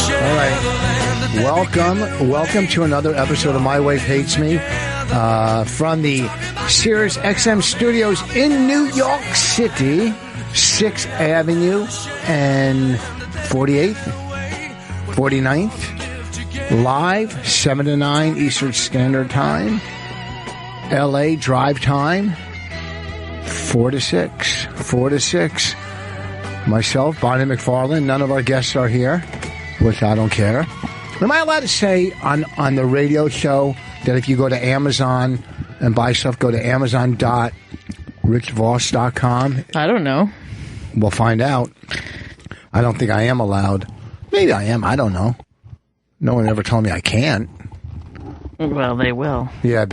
All right. Welcome to another episode of My Wife Hates Me from the Sirius XM studios in New York City, 6th Avenue and 48th, 49th, live 7 to 9 Eastern Standard Time, LA drive time 4 to 6, 4 to 6. Myself, Bonnie McFarlane, none of our guests are here, which I don't care. Am I allowed to say on the radio show that if you go to Amazon and buy stuff, go to amazon.richvoss.com? I don't know. We'll find out. I don't think I am allowed. Maybe I am. I don't know. No one ever told me I can't. Well, they will. Yeah,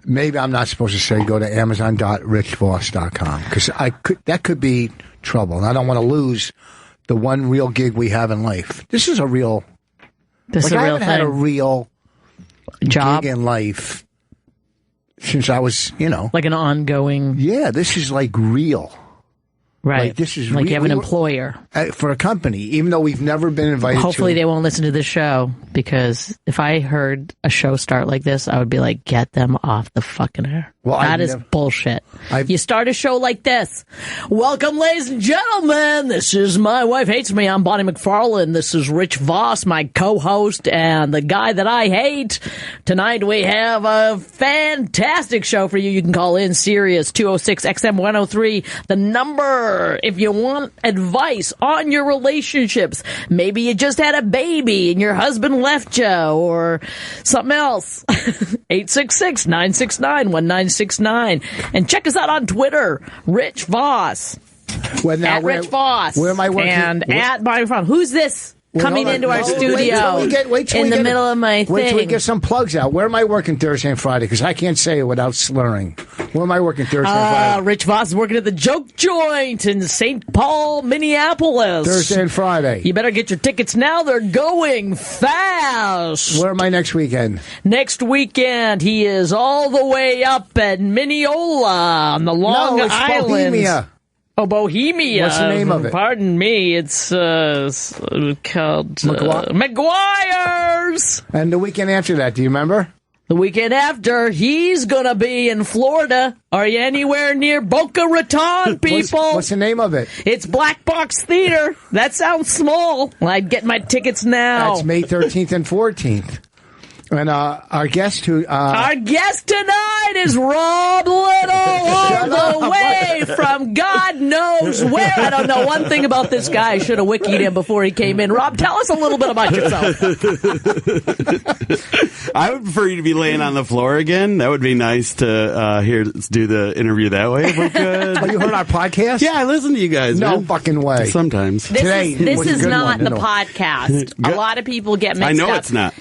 maybe I'm not supposed to say go to amazon.richvoss.com because that could be trouble, and I don't want to lose the one real gig we have in life. This is a real. This is a real I haven't had a real job gig in life since I was, like an ongoing. Yeah, this is like real. Right. Like, this is like you have an employer. For a company, even though we've never been invited Hopefully they won't listen to this show, because if I heard a show start like this, I would be like, get them off the fucking air. Well, that is bullshit. You start a show like this. Welcome, ladies and gentlemen. This is My Wife Hates Me. I'm Bonnie McFarlane. This is Rich Voss, my co-host, and the guy that I hate. Tonight we have a fantastic show for you. You can call in Sirius 206-XM103. The number, if you want advice on your relationships. Maybe you just had a baby and your husband left you, or something else. 866-969-1969. And check us out on Twitter, Rich Voss. Well, now, Rich Voss. Where am I working? And at Bonnie From. Who's this coming into our studio in the middle of my thing? Wait till we get some plugs out. Where am I working Thursday and Friday? Because I can't say it without slurring. Where am I working Thursday and Friday? Rich Voss is working at the Joke Joint in St. Paul, Minneapolis. Thursday and Friday. You better get your tickets now. They're going fast. Where am I next weekend? Next weekend, he is all the way up at Mineola on the Long Island. Bohemia. Oh, Bohemia. What's the name of it? Pardon me. It's called McGuire's. And the weekend after that, do you remember? The weekend after, he's going to be in Florida. Are you anywhere near Boca Raton, people? What's the name of it? It's Black Box Theater. That sounds small. I'd get my tickets now. That's May 13th and 14th. And our guest our guest tonight is Rob Little, all the way from God knows where. I don't know one thing about this guy. I should have wikied him before he came in. Rob, tell us a little bit about yourself. I would prefer you to be laying on the floor again. That would be nice to do the interview that way if we could. Oh, you heard our podcast? Yeah, I listen to you guys. No man. fucking way. Sometimes. This is not the podcast. A lot of people get mixed up. I know it's not.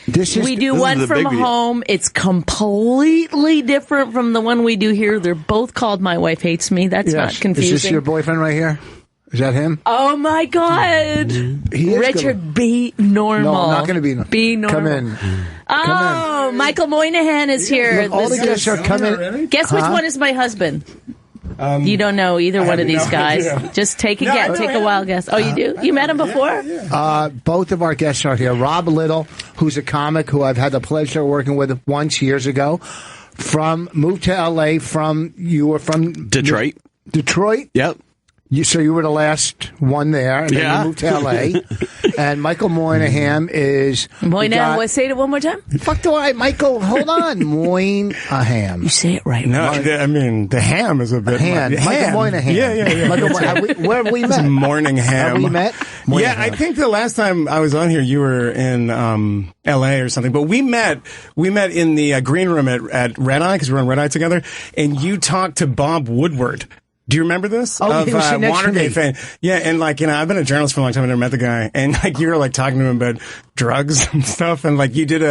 We do one from home. It's completely different from the one we do here. They're both called My Wife Hates Me. That's not confusing. Is this your boyfriend right here? Is that him? Oh, my God. Richard, be normal. No, I'm not going to be normal. Be normal. Come in. Oh, Michael Moynihan is here. Look, all the guests are coming. Guess which one is my husband? You don't know either one of these guys. Just take a guess. Take a wild guess. Oh, you do? You met him before? Yeah. Both of our guests are here. Rob Little, who's a comic who I've had the pleasure of working with once years ago. Moved to L.A. You were from Detroit. Detroit? Yep. So you were the last one there, and then you moved to L.A. And Michael Moynihan is... Moynihan, say it one more time. Fuck do I... Michael, hold on. Moynihan. You say it right. No, I mean, the ham is a bit... Michael Moynihan. Yeah. Where have we met? Morning ham. Have we met? Yeah, I think the last time I was on here, you were in L.A. or something. But we met in the green room at Red Eye, because we were on Red Eye together, and you talked to Bob Woodward. Do you remember this? Oh, he was next to me. Watergate fan. Yeah, and I've been a journalist for a long time. I never met the guy, and you were talking to him about drugs and stuff, and like you did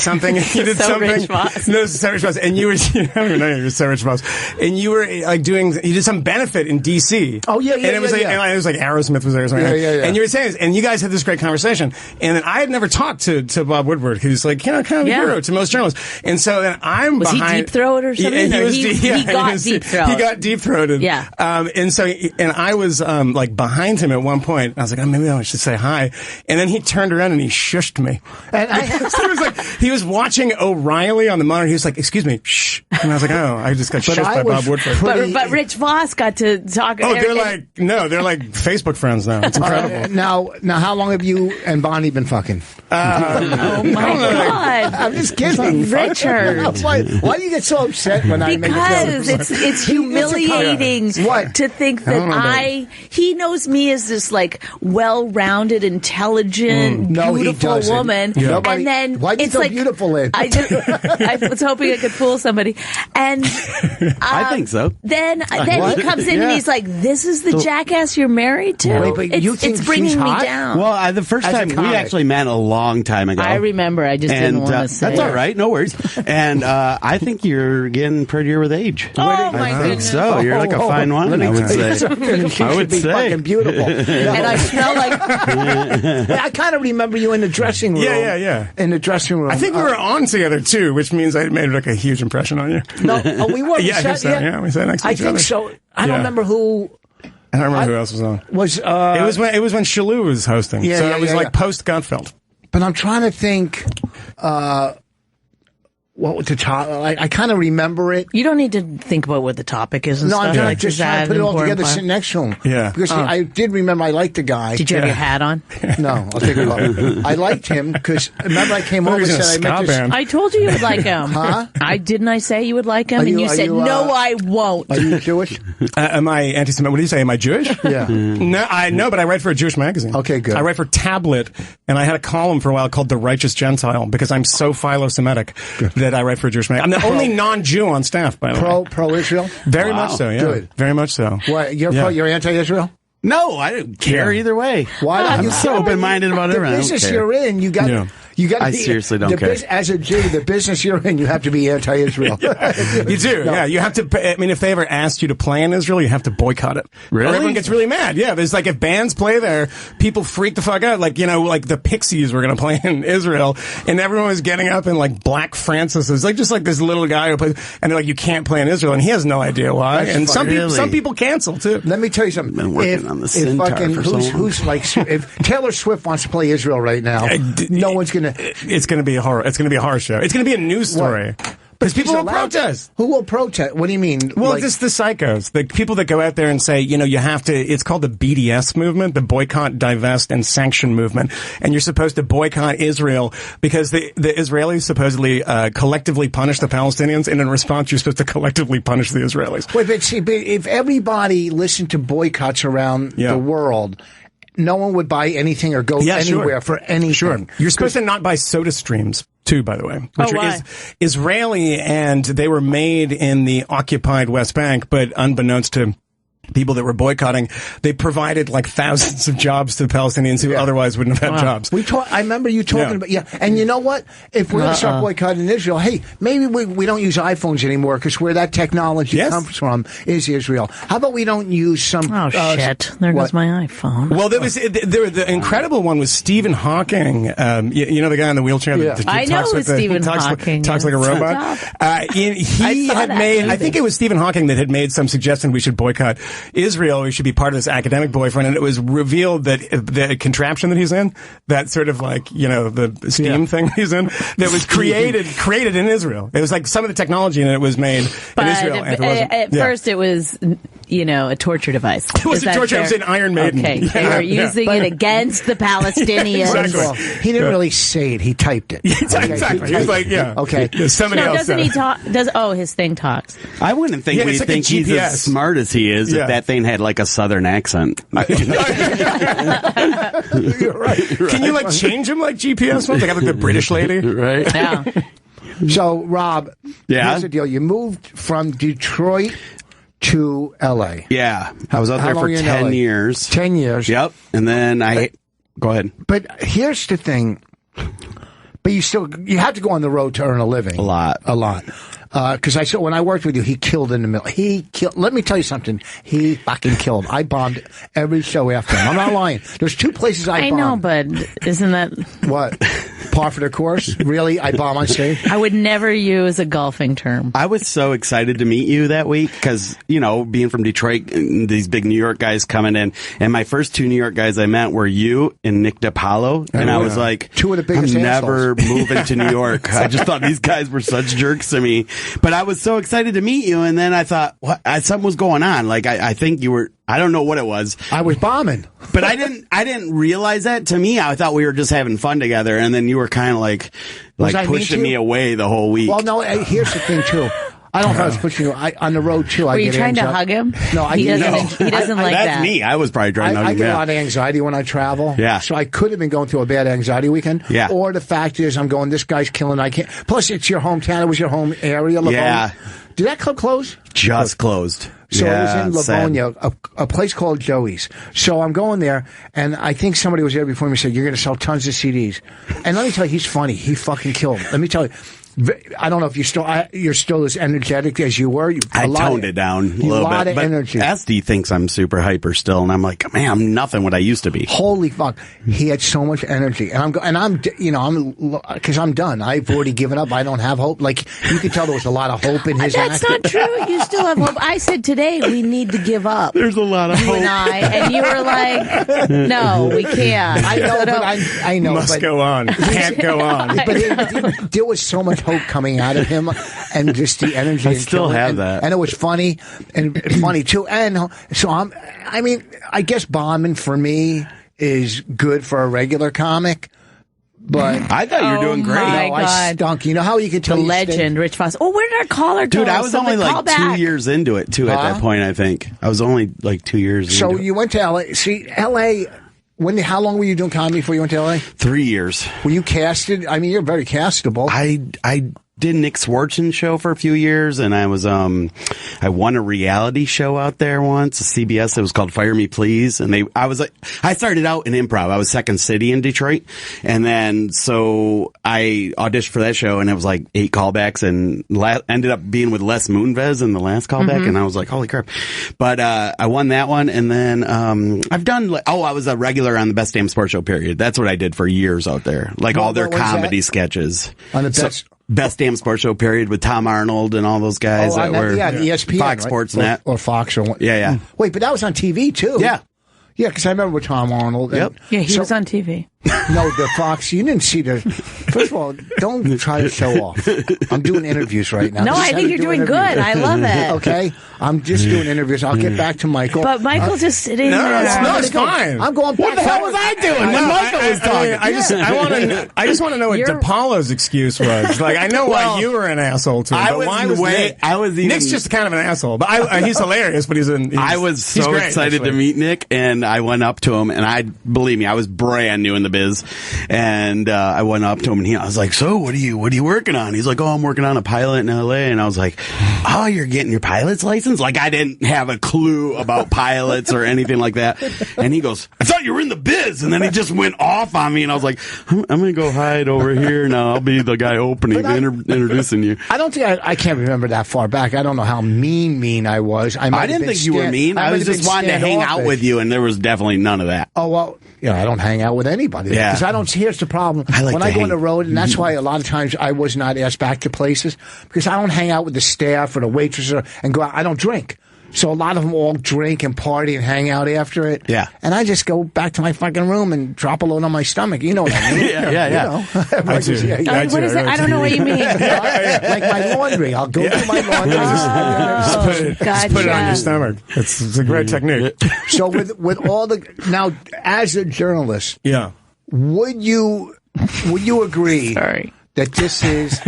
something. You did so something. Rich Voss. No, it's so Rich Voss, and you were. I don't even know you were so Rich Voss, and you were like you did some benefit in D.C. Oh yeah, and it was it was like Aerosmith was there or something. Yeah. And you were saying, and you guys had this great conversation, and then I had never talked to Bob Woodward, who's like kind of a hero to most journalists, and so then I'm was behind. he deep throated or something? He got deep throated. He got deep throated. Yeah. And I was like behind him at one point. I was like, maybe I should say hi. And then he turned around and he shushed me. And so it was like he was watching O'Reilly on the monitor. He was like, "Excuse me, shh." And I was like, "Oh, I just got shushed by Bob Woodford." But Rich Voss got to talk. Oh, they're like Facebook friends now. It's incredible. Now, how long have you and Bonnie been fucking? Oh my God! I'm just kidding, Richard. Why do you get so upset when I make a joke? Because it's humiliating to think that he knows me as this like well-rounded, intelligent, beautiful woman, and then why do you it's so like beautiful in? I was hoping I could fool somebody, and I think so. Then he comes in and he's like, "This is the jackass you're married to." Wait, but you think it's bringing she's me hot? down. Well, the first time we actually met a long time ago. I remember. I just didn't want to say. That's all right. No worries. And I think you're getting prettier with age. Oh my goodness! I think so. You're like a fine wine. I would say. I would say fucking beautiful. And I smell like. I kind of remember you in the dressing room. Yeah. In the dressing room. I think we were on together too, which means I made like a huge impression on you. No, we were. I think so. Yeah, we sat next to each other. I think so. I don't remember who. I don't remember who else was on. It was when Shalou was hosting. So it was like post Gutfeld. But I'm trying to think. What the top? I kind of remember it. You don't need to think about what the topic is and stuff. I'm just trying to put it all together, sitting next to him. Yeah. Because I did remember I liked the guy. Did you have your hat on? No, I'll take it off. I liked him because remember I came over and said I met this. I told you would like him. Huh? Didn't I say you would like him? And you said, no, I won't. Are you Jewish? Am I anti-Semitic? What do you say? Am I Jewish? Yeah. No, but I write for a Jewish magazine. Okay, good. I write for Tablet, and I had a column for a while called The Righteous Gentile because I'm so philo-Semitic that I write for a Jewish magazine. I'm the only non-Jew on staff, by the way. Pro-Israel? Very much so, yeah. Good. Very much so. What, you're anti-Israel? No, I don't care either way. Why don't you? I'm so open-minded about everything. The business you're in, you got. I seriously don't care. As a Jew, the business you're in, you have to be anti-Israel. You do, You have to. I mean, if they ever asked you to play in Israel, you have to boycott it. Really? Or everyone gets really mad. Yeah, there's like if bands play there, people freak the fuck out. Like like the Pixies were going to play in Israel, and everyone was getting up in like Black Francis. It's like just like this little guy who plays, and they're like, you can't play in Israel, and he has no idea why. And some people cancel too. Let me tell you something. I've been working on the Centaur for so long. Who's like if Taylor Swift wants to play Israel right now, no one's gonna. It's gonna be a horror. It's gonna be a horror show. It's gonna be a news story. Because people will protest. Who will protest? What do you mean? Well, just the psychos. The people that go out there and say, you have to, it's called the BDS movement, the boycott, divest, and sanction movement. And you're supposed to boycott Israel because the Israelis supposedly collectively punish the Palestinians, and in response, you're supposed to collectively punish the Israelis. Wait, but see, if everybody listened to boycotts around the world, no one would buy anything or go anywhere for anything. Sure. You're supposed to not buy soda streams, too, by the way. Which is Israeli, and they were made in the occupied West Bank, but unbeknownst to people that were boycotting, they provided like thousands of jobs to Palestinians who otherwise wouldn't have had jobs. I remember you talking about, and you know what? If we're going to start boycotting Israel, hey, maybe we don't use iPhones anymore because where that technology comes from is Israel. How about we don't use some... Oh, shit. There goes my iPhone. Well, the incredible one was Stephen Hawking. You know the guy in the wheelchair that I know who Stephen Hawking talks like a robot? He had made... I think it was Stephen Hawking that had made some suggestion we should boycott Israel, we should be part of this academic boyfriend, and it was revealed that the contraption that he's in, that sort of like, the steam thing he's in, that was created in Israel. It was like some of the technology in it was made in Israel. At first it was, a torture device. It was a torture. It was an Iron Maiden. Okay, they were using it against the Palestinians. Exactly. He didn't really say it. He typed it. Exactly. He was like, okay. Somebody else doesn't he talk? His thing talks. I wouldn't think we'd think he's as smart as he is if that thing had like a southern accent. You're right. Can you like change him like GPS ones? Like the British lady? Right. Yeah. So, Rob, here's the deal. You moved from Detroit to L.A. Yeah. I was out there for 10 years. 10 years. Yep. And then go ahead. But here's the thing. But you have to go on the road to earn a living. A lot. Because I saw when I worked with you, he killed in the middle. Let me tell you something. He fucking killed. I bombed every show after him. I'm not lying. There's 2 places I bombed. I know, but isn't that what? Par for the course? Really? I bomb on stage? I would never use a golfing term. I was so excited to meet you that week because, being from Detroit, and these big New York guys coming in, and my first 2 New York guys I met were you and Nick DiPaolo, and I was like, 2 of the biggest I'm never moving to New York. I just thought these guys were such jerks to me. But I was so excited to meet you, and then I thought, something was going on. Like, I think you were... I don't know what it was. I was bombing. But I didn't realize that. To me, I thought we were just having fun together, and then you were kind of like pushing me away the whole week. Well, no, here's the thing, too. I don't know if I was pushing you. On the road, too, Were you trying to hug him? No, he doesn't like that's that. That's me. I was probably trying to hug him. I get a lot of anxiety when I travel. Yeah. So I could have been going through a bad anxiety weekend. Yeah. Or the fact is, I'm going, this guy's killing, I can't. Plus, it's your hometown. It was your home area, Livonia. Yeah. Did that club close? Just closed. So yeah, it was in Livonia, a place called Joey's. So I'm going there, and I think somebody was there before me and said, you're going to sell tons of CDs. And let me tell you, he's funny. He fucking killed. Let me tell you. I don't know if you're still as energetic as you were. I toned it down a little lot bit. Of but energy. SD thinks I'm super hyper still, and I'm like, man, I'm nothing what I used to be. Holy fuck! He had so much energy, and I'm because I'm done. I've already given up. I don't have hope. Like you could tell, there was a lot of hope in his. That's act. not true. You still have hope. I said today we need to give up. There's a lot of you hope. And you were like, no, we can't. I know, but I know. Must go on. Can't go on. But there was so much hope coming out of him, and just the energy. I still have that, and it was funny and funny too. And so I guess bombing for me is good for a regular comic. But I thought you were doing great. My God. I stunk. You know how you could tell the legend, Rich Foss. Oh, where did our caller go? Dude, I was only like 2 years into it too. At that point, I think I was only like 2 years. So into you went to LA. See, LA. How long were you doing comedy before you went to LA? 3 years. Were you casted? I mean, you're very castable. I did Nick Swartzen's show for a few years, and I was I won a reality show out there once, a CBS. It was called Fire Me Please, and I started out in improv. I was Second City in Detroit, and then so I auditioned for that show, and it was like 8 callbacks, and ended up being with Les Moonves in the last callback, and I was like, holy crap! But I won that one, and then I've done. I was a regular on the Best Damn Sports Show. Period. That's what I did for years out there, like all their comedy sketches on the best. Best Damn Sports Show, period, with Tom Arnold and all those guys that were ESPN, Fox Sports Net. Or Fox or what? Yeah. Wait, but that was on TV too. Yeah. Yeah, because I remember with Tom Arnold. Yep. Yeah, he was on TV. No, the Fox. You didn't see the. First of all, don't try to show off. I'm doing interviews right now. No, I think you're doing good. I love it. Okay, I'm just doing interviews. I'll get back to Michael. But Michael's just sitting there. No, it's fine. I'm going back. What the hell was I doing when Michael was talking? I just want to know what DePaulo's excuse was. Like, I know why you were an asshole to him, but why was Nick? Nick's just kind of an asshole, but he's hilarious. But I was so excited to meet Nick, and I went up to him, and believe me, I was brand new in the biz, and I went up to him, and I was like, "So, what are you working on?" He's like, "Oh, I'm working on a pilot in LA," and I was like, "Oh, you're getting your pilot's license?" Like, I didn't have a clue about pilots or anything like that, and he goes, "I thought you were in the biz," and then he just went off on me, and I was like, "I'm gonna go hide over here now. I'll be the guy opening, introducing you." I don't think I can't remember that far back. I don't know how mean I was. I didn't think you were mean. I was just wanting to hang out with you, and there was definitely none of that. Oh, well, I don't hang out with anybody. Yeah. Because I don't, here's the problem. When I go on the road, and that's why a lot of times I was not asked back to places, because I don't hang out with the staff or the waitresses and go out. I don't drink. So a lot of them all drink and party and hang out after it. Yeah. And I just go back to my fucking room and drop a load on my stomach. You know what I mean? Yeah. What is it? I don't know what you mean. Like my laundry. I'll go through my laundry. Just put it on your stomach. It's a great technique. So with all now, as a journalist, would you agree that this is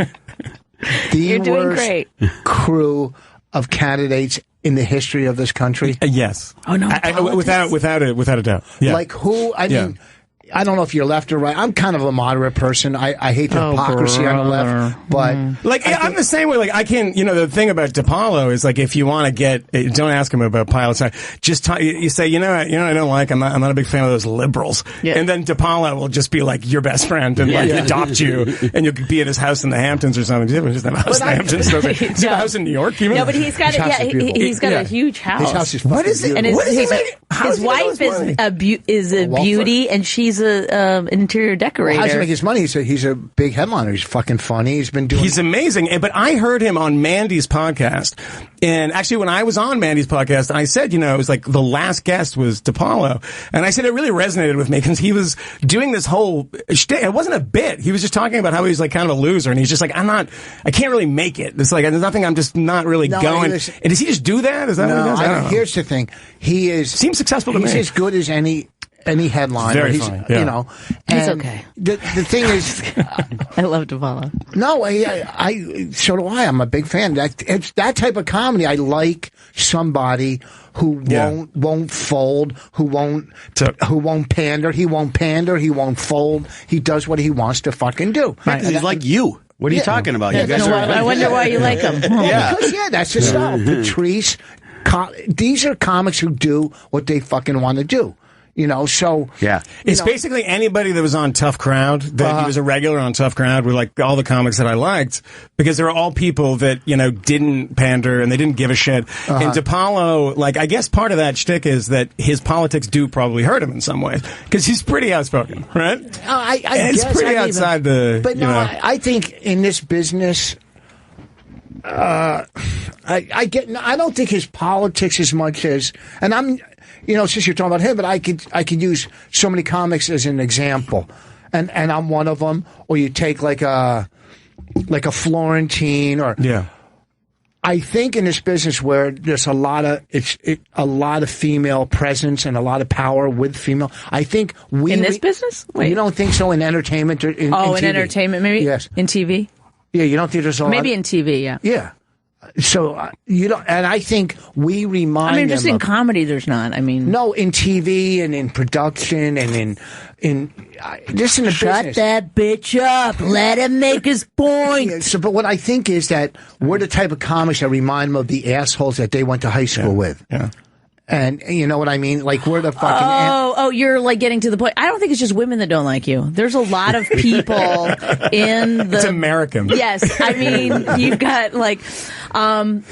the worst crew of candidates in the history of this country? Yes. Oh no! Without a doubt. Yeah. Like who? I mean, I don't know if you're left or right. I'm kind of a moderate person. I hate the hypocrisy on the left, but I'm the same way. Like I can, the thing about DePaulo is like if you want to don't ask him about pilots. Just you say, I don't like. I'm not a big fan of those liberals. Yeah. And then DePaulo will just be like your best friend and adopt you, and you'll be at his house in the Hamptons or something. He's not a house in the Hamptons. Does he have a house in New York? Even? No, but he's got he's got a huge house. His house is what is it? And his wife is a beauty, and she's a interior decorator. Well, how does he make his money? He's a big headliner. He's fucking funny. He's amazing. But I heard him on Mandy's podcast. And actually, when I was on Mandy's podcast, I said, it was like the last guest was DePaulo. And I said it really resonated with me because he was doing this whole shtick. It wasn't a bit. He was just talking about how he was like kind of a loser. And he's just like, I can't really make it. It's like, there's nothing, I'm just not really going. And does he just do that? Is that what he does? I don't know. Here's the thing. Seems successful to me. He's as good as any headliner. Very funny. Yeah. He's okay. The thing is, I love DePaulo. No, so do I. I'm a big fan. It's that type of comedy. I like somebody who won't fold, who won't pander. He won't pander. He won't fold. He does what he wants to fucking do. Right. He's like you. What are you talking about? You guys I wonder why you like him. Because that's his style. Patrice. These are comics who do what they fucking want to do. It's basically anybody that was on Tough Crowd, that he was a regular on Tough Crowd, were like all the comics that I liked, because they were all people that, didn't pander and they didn't give a shit. And DePaulo, I guess part of that shtick is that his politics do probably hurt him in some ways, because he's pretty outspoken, right? It's pretty outside the... But I think in this business... I don't think his politics as much as, and I'm, since you're talking about him, but I could use so many comics as an example, and I'm one of them. Or you take like a Florentine, or I think in this business where there's a lot of female presence and a lot of power with female. I think in this business. Wait. You don't think so in entertainment? Or in TV? Entertainment, maybe. Yes, in TV. Yeah, you don't think there's a lot? Maybe in TV, yeah. Yeah. So you don't, and I think we remind. I mean, just in comedy, there's not. I mean, no, in TV and in production and in just in the shut business. That bitch up. Let him make his point. Yeah, but what I think is that we're the type of comics that remind them of the assholes that they went to high school with. Yeah. And you know what I mean? Like, we're the fucking... you're like getting to the point. I don't think it's just women that don't like you. There's a lot of people in the... It's American. Yes. I mean, you've got like... when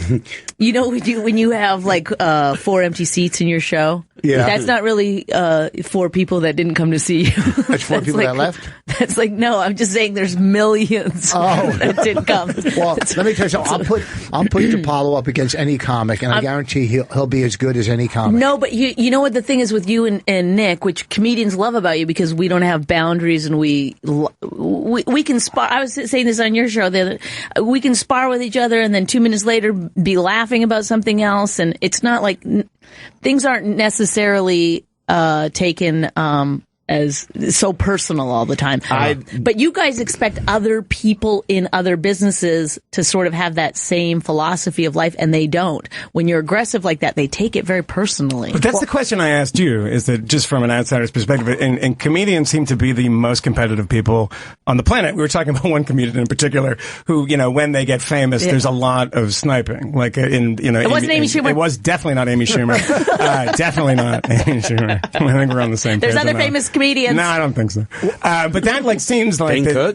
you have like 4 empty seats in your show, that's not really 4 people that didn't come to see you. That's 4 people that left? That's like, no, I'm just saying there's millions that didn't come. Well, let me tell you something. I'll put DePaulo up against any comic, and I guarantee he'll be as good as any comic. No, but you know what the thing is with you and Nick, which comedians love about you, because we don't have boundaries, and we can spar. I was saying this on your show, we can spar with each other, and then 2 minutes later be laughing about something else, and it's not like things aren't necessarily taken as so personal all the time. But you guys expect other people in other businesses to sort of have that same philosophy of life, and they don't. When you're aggressive like that, they take it very personally. But that's the question I asked you, is that just from an outsider's perspective, and comedians seem to be the most competitive people on the planet. We were talking about one comedian in particular who, when they get famous, there's a lot of sniping. Like it wasn't Amy Schumer. It was definitely not Amy Schumer. Definitely not Amy Schumer. I think we're on the same page. There's other famous comedians. No, I don't think so. But that seems like I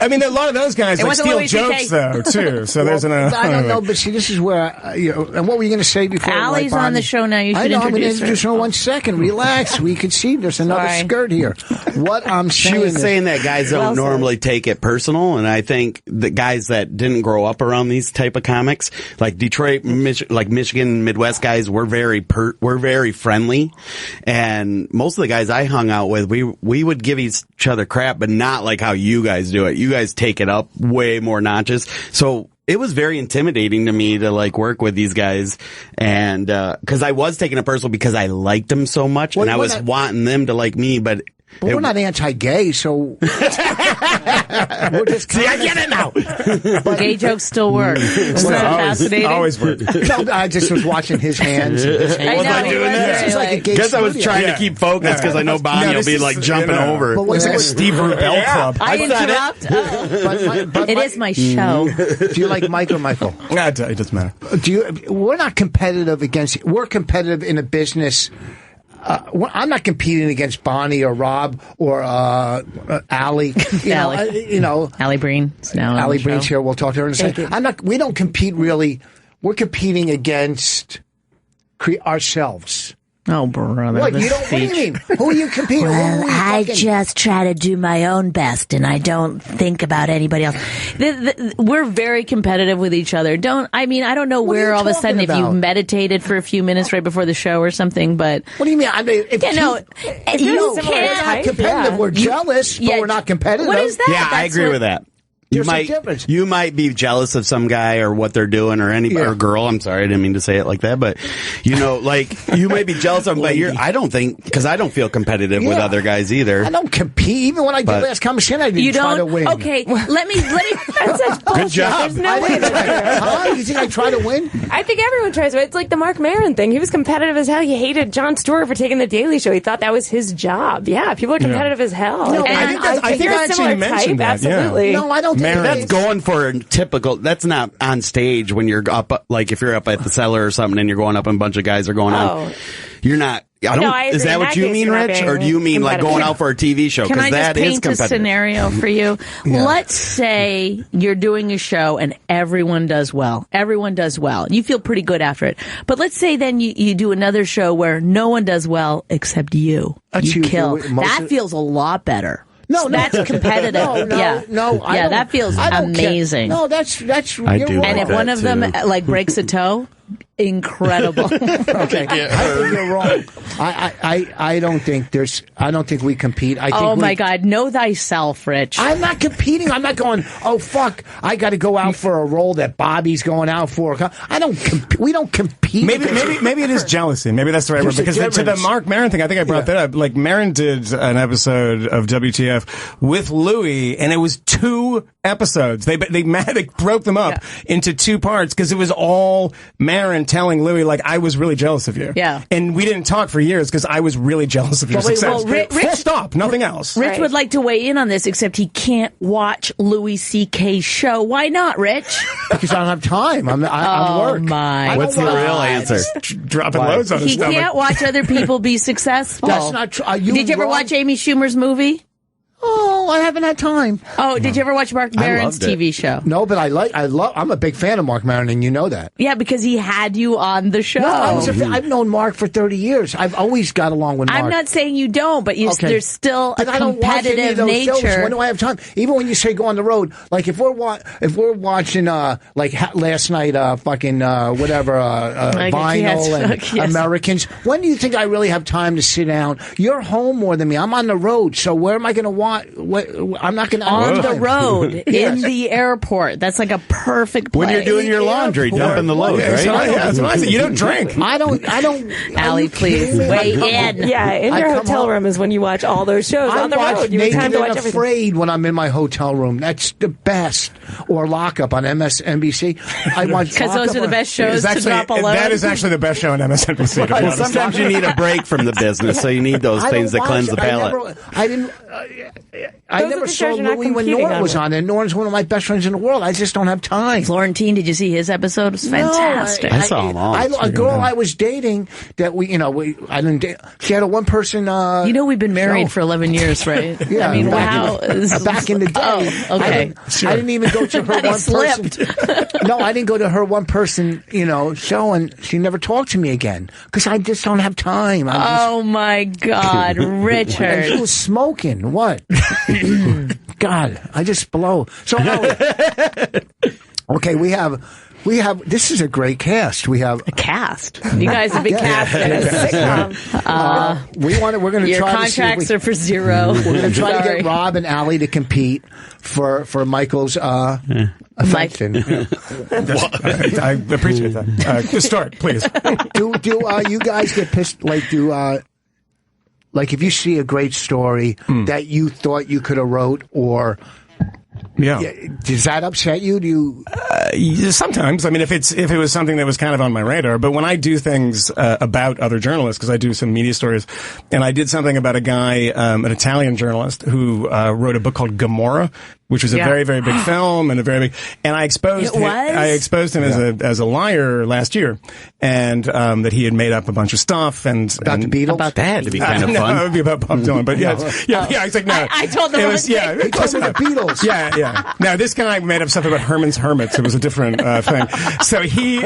mean, a lot of those guys steal jokes though too. So there's an. I don't know, but see, this is where and what were you going to say before? Allie's on the show now. You should I'm going to introduce her. 1 second. Relax. We can see there's another skirt here. What I'm saying. She was saying that guys don't normally take it personal, and I think the guys that didn't grow up around these type of comics, like Detroit, Michigan, Midwest guys, we're very friendly, and most of the guys I hung out with, we would give each other crap, but not like how you guys do it. You guys take it up way more notches. So it was very intimidating to me to work with these guys, and because I was taking it personal because I liked them so much, and I was wanting them to like me, but But we're not anti-gay, so we're just. See, I get it now. But gay jokes still work. Isn't that fascinating? Always work. No, I just was watching his hands. I know, Was I doing that? It's like a gay Guess I was studio. trying to keep focused because I know Bonnie will be like jumping over. But It's like a Steve Rubell club. I interrupt. It is my show. Do you like Mike or Michael? It doesn't matter. We're not competitive against. We're competitive in a business. I'm not competing against Bonnie or Rob or Allie. Allie Breen. Allie Breen's here. We'll talk to her in a second. We don't compete really. We're competing against ourselves. Oh, brother. What do you mean? Who are you competing with? Well, I just try to do my own best, and I don't think about anybody else. We're very competitive with each other. I don't know where all of a sudden if you meditated for a few minutes right before the show or something, but... What do you mean? I mean, if we're not competitive. We're jealous, but we're not competitive. What is that? Yeah, I agree with that. You might be jealous of some guy or what they're doing or girl. I'm sorry, I didn't mean to say it like that, but you might be jealous of them, but I don't think, because I don't feel competitive with other guys either. I don't compete. Even when I did last conversation, I didn't try to win. Okay, let me. That's such bullshit. Good job. There's no way. You think I try to win? I think everyone tries to win. It's like the Mark Maron thing. He was competitive as hell. He hated Jon Stewart for taking the Daily Show. He thought that was his job. Yeah, people are competitive as hell. No, I think I actually mentioned that. Absolutely. No, I don't think that's going for a typical. That's not on stage when you're up. Like if you're up at the cellar or something and you're going up and a bunch of guys are going on. You're not. I is that what you mean, Rich, or do you mean like going out for a TV show? Can I just paint a competitive. Scenario for you? Let's say you're doing a show and everyone does well. Everyone does well. You feel pretty good after it. But let's say then you do another show where no one does well except you. You kill. That feels a lot better. No, that's competitive. That feels amazing. No, that's. I do. And if one of them like breaks a toe, incredible. Okay, I think you're wrong. I don't think there's. I don't think we compete. I think my God, know thyself, Rich. I'm not competing. I'm not going. Oh fuck! I got to go out for a role that Bobby's going out for. I don't. We don't compete. Maybe it is jealousy. Maybe that's the right word. Because to the Mark Maron thing, I think I brought that up. Like Maron did an episode of WTF with Louis, and it was 2 episodes. They broke them up into 2 parts because it was all Maron telling Louis like I was really jealous of you. Yeah. And we didn't talk for years because I was really jealous of your success. Full stop. Nothing else. Rich would like to weigh in on this, except he can't watch Louis C.K.'s show. Why not, Rich? Because I don't have time. I'm work. My What's the real answer? Dropping loads on his stomach. He can't watch other people be successful. That's not true. Did you ever watch Amy Schumer's movie? Oh, I haven't had time. Oh, did you ever watch Mark Maron's TV show? No, but I'm a big fan of Mark Maron, and you know that. Yeah, because he had you on the show. No, I've known Mark for 30 years. I've always got along with Mark. I'm not saying you don't, but there's still a competitive nature. Shows. When do I have time? Even when you say go on the road, like if we're watching last night, Vinyl and Americans. When do you think I really have time to sit down? You're home more than me. I'm on the road, so where am I going to watch? I'm not going to on the road in the airport. That's like a perfect place. When you're doing your laundry, dumping the load, right? That's what I said. You don't drink. I don't. Allie, please weigh in. Yeah, in your hotel room is when you watch all those shows on the road. You have time to watch everything. Afraid when I'm in my hotel room. That's the best. Or Lockup on MSNBC. I watch because those are the best shows to drop a load. That is actually the best show on MSNBC. Well, sometimes you need a break from the business, so you need those things that cleanse the palate. I never saw Louis when Norm was on, and Norm's one of my best friends in the world. I just don't have time. Florentine, did you see his episode? It was fantastic. I saw them all. A girl I was dating that I didn't date. She had a one-person. We've been married for 11 years, right? Yeah. I mean, wow. Back in the day. Oh, okay. I didn't even go to her one-person. No, I didn't go to her one-person, show, and she never talked to me again because I just don't have time. Oh my God, Richard! And she was smoking. What? God, I just blow. So, okay, we have. This is a great cast. We have a cast. You guys have been cast in a sitcom. We're going to your try. Your contracts are for 0. We're going to try to get Rob and Allie to compete for Michael's affection. I appreciate that. Just start, please. Do you guys get pissed? Like if you see a great story that you thought you could have wrote, or does that upset you? Do you? Sometimes. I mean, if it was something that was kind of on my radar. But when I do things about other journalists, because I do some media stories, and I did something about a guy, an Italian journalist who wrote a book called Gomorrah, which was a very, very big film and I exposed him as a liar last year, and that he had made up a bunch of stuff and about the Beatles. That had to be kind of fun. No, it would be about Bob Dylan, but I was like, no. I told them he told me the Beatles. Yeah. Now this guy made up stuff about Herman's Hermits. It was a different thing. So he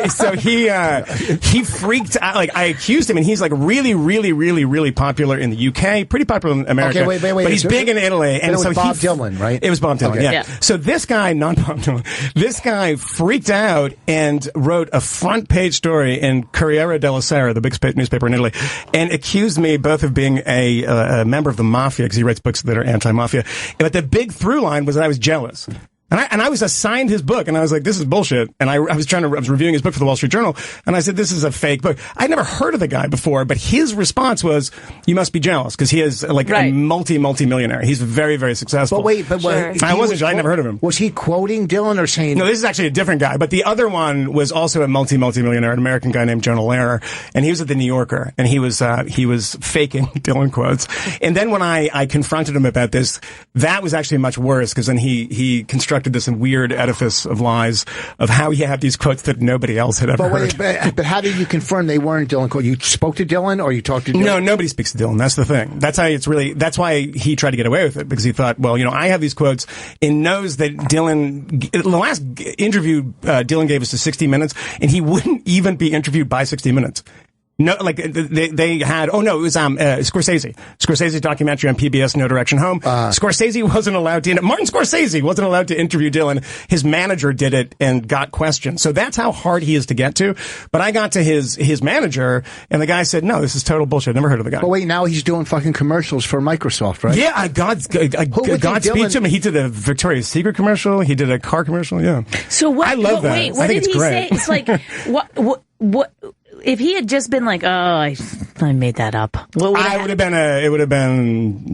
freaked out. Like I accused him, and he's like really, really, really, really popular in the UK, pretty popular in America. Okay, wait. But he's big in Italy, and it was so Bob Dylan, right? It was Bob Dylan. Okay. Yeah. So this guy, not Bob Dylan, this guy freaked out and wrote a front page story in Corriere della Sera, the big newspaper in Italy, and accused me both of being a member of the mafia, because he writes books that are anti-mafia. But the big through line was that I was jealous. And I was assigned his book, and I was like, this is bullshit. And I was reviewing his book for the Wall Street Journal, and I said, this is a fake book. I'd never heard of the guy before, but his response was, you must be jealous, because he is like a multi-millionaire. He's very, very successful. I'd never heard of him. Was he quoting Dylan or saying? No, this is actually a different guy, but the other one was also a multi-millionaire, an American guy named Jonah Lehrer, and he was at the New Yorker, and he was faking Dylan quotes. And then when I confronted him about this, that was actually much worse, because then he constructed this weird edifice of lies of how he had these quotes that nobody else had ever heard. But how did you confirm they weren't Dylan quotes? You spoke to Dylan, or you talked to Dylan? No, nobody speaks to Dylan. That's the thing. That's why he tried to get away with it, because he thought, well, I have these quotes, and knows that Dylan, the last interview Dylan gave us to 60 Minutes, and he wouldn't even be interviewed by 60 Minutes. No, like they had. Oh no, it was Scorsese documentary on PBS, No Direction Home. Scorsese wasn't allowed to. Martin Scorsese wasn't allowed to interview Dylan. His manager did it and got questions. So that's how hard he is to get to. But I got to his manager, and the guy said, "No, this is total bullshit. Never heard of the guy." But wait, now he's doing fucking commercials for Microsoft, right? Yeah, Godspeed to him. He did a Victoria's Secret commercial. He did a car commercial. Yeah. So what? I love that. Wait, what did he say? It's like what? If he had just been like, oh, I made that up. What would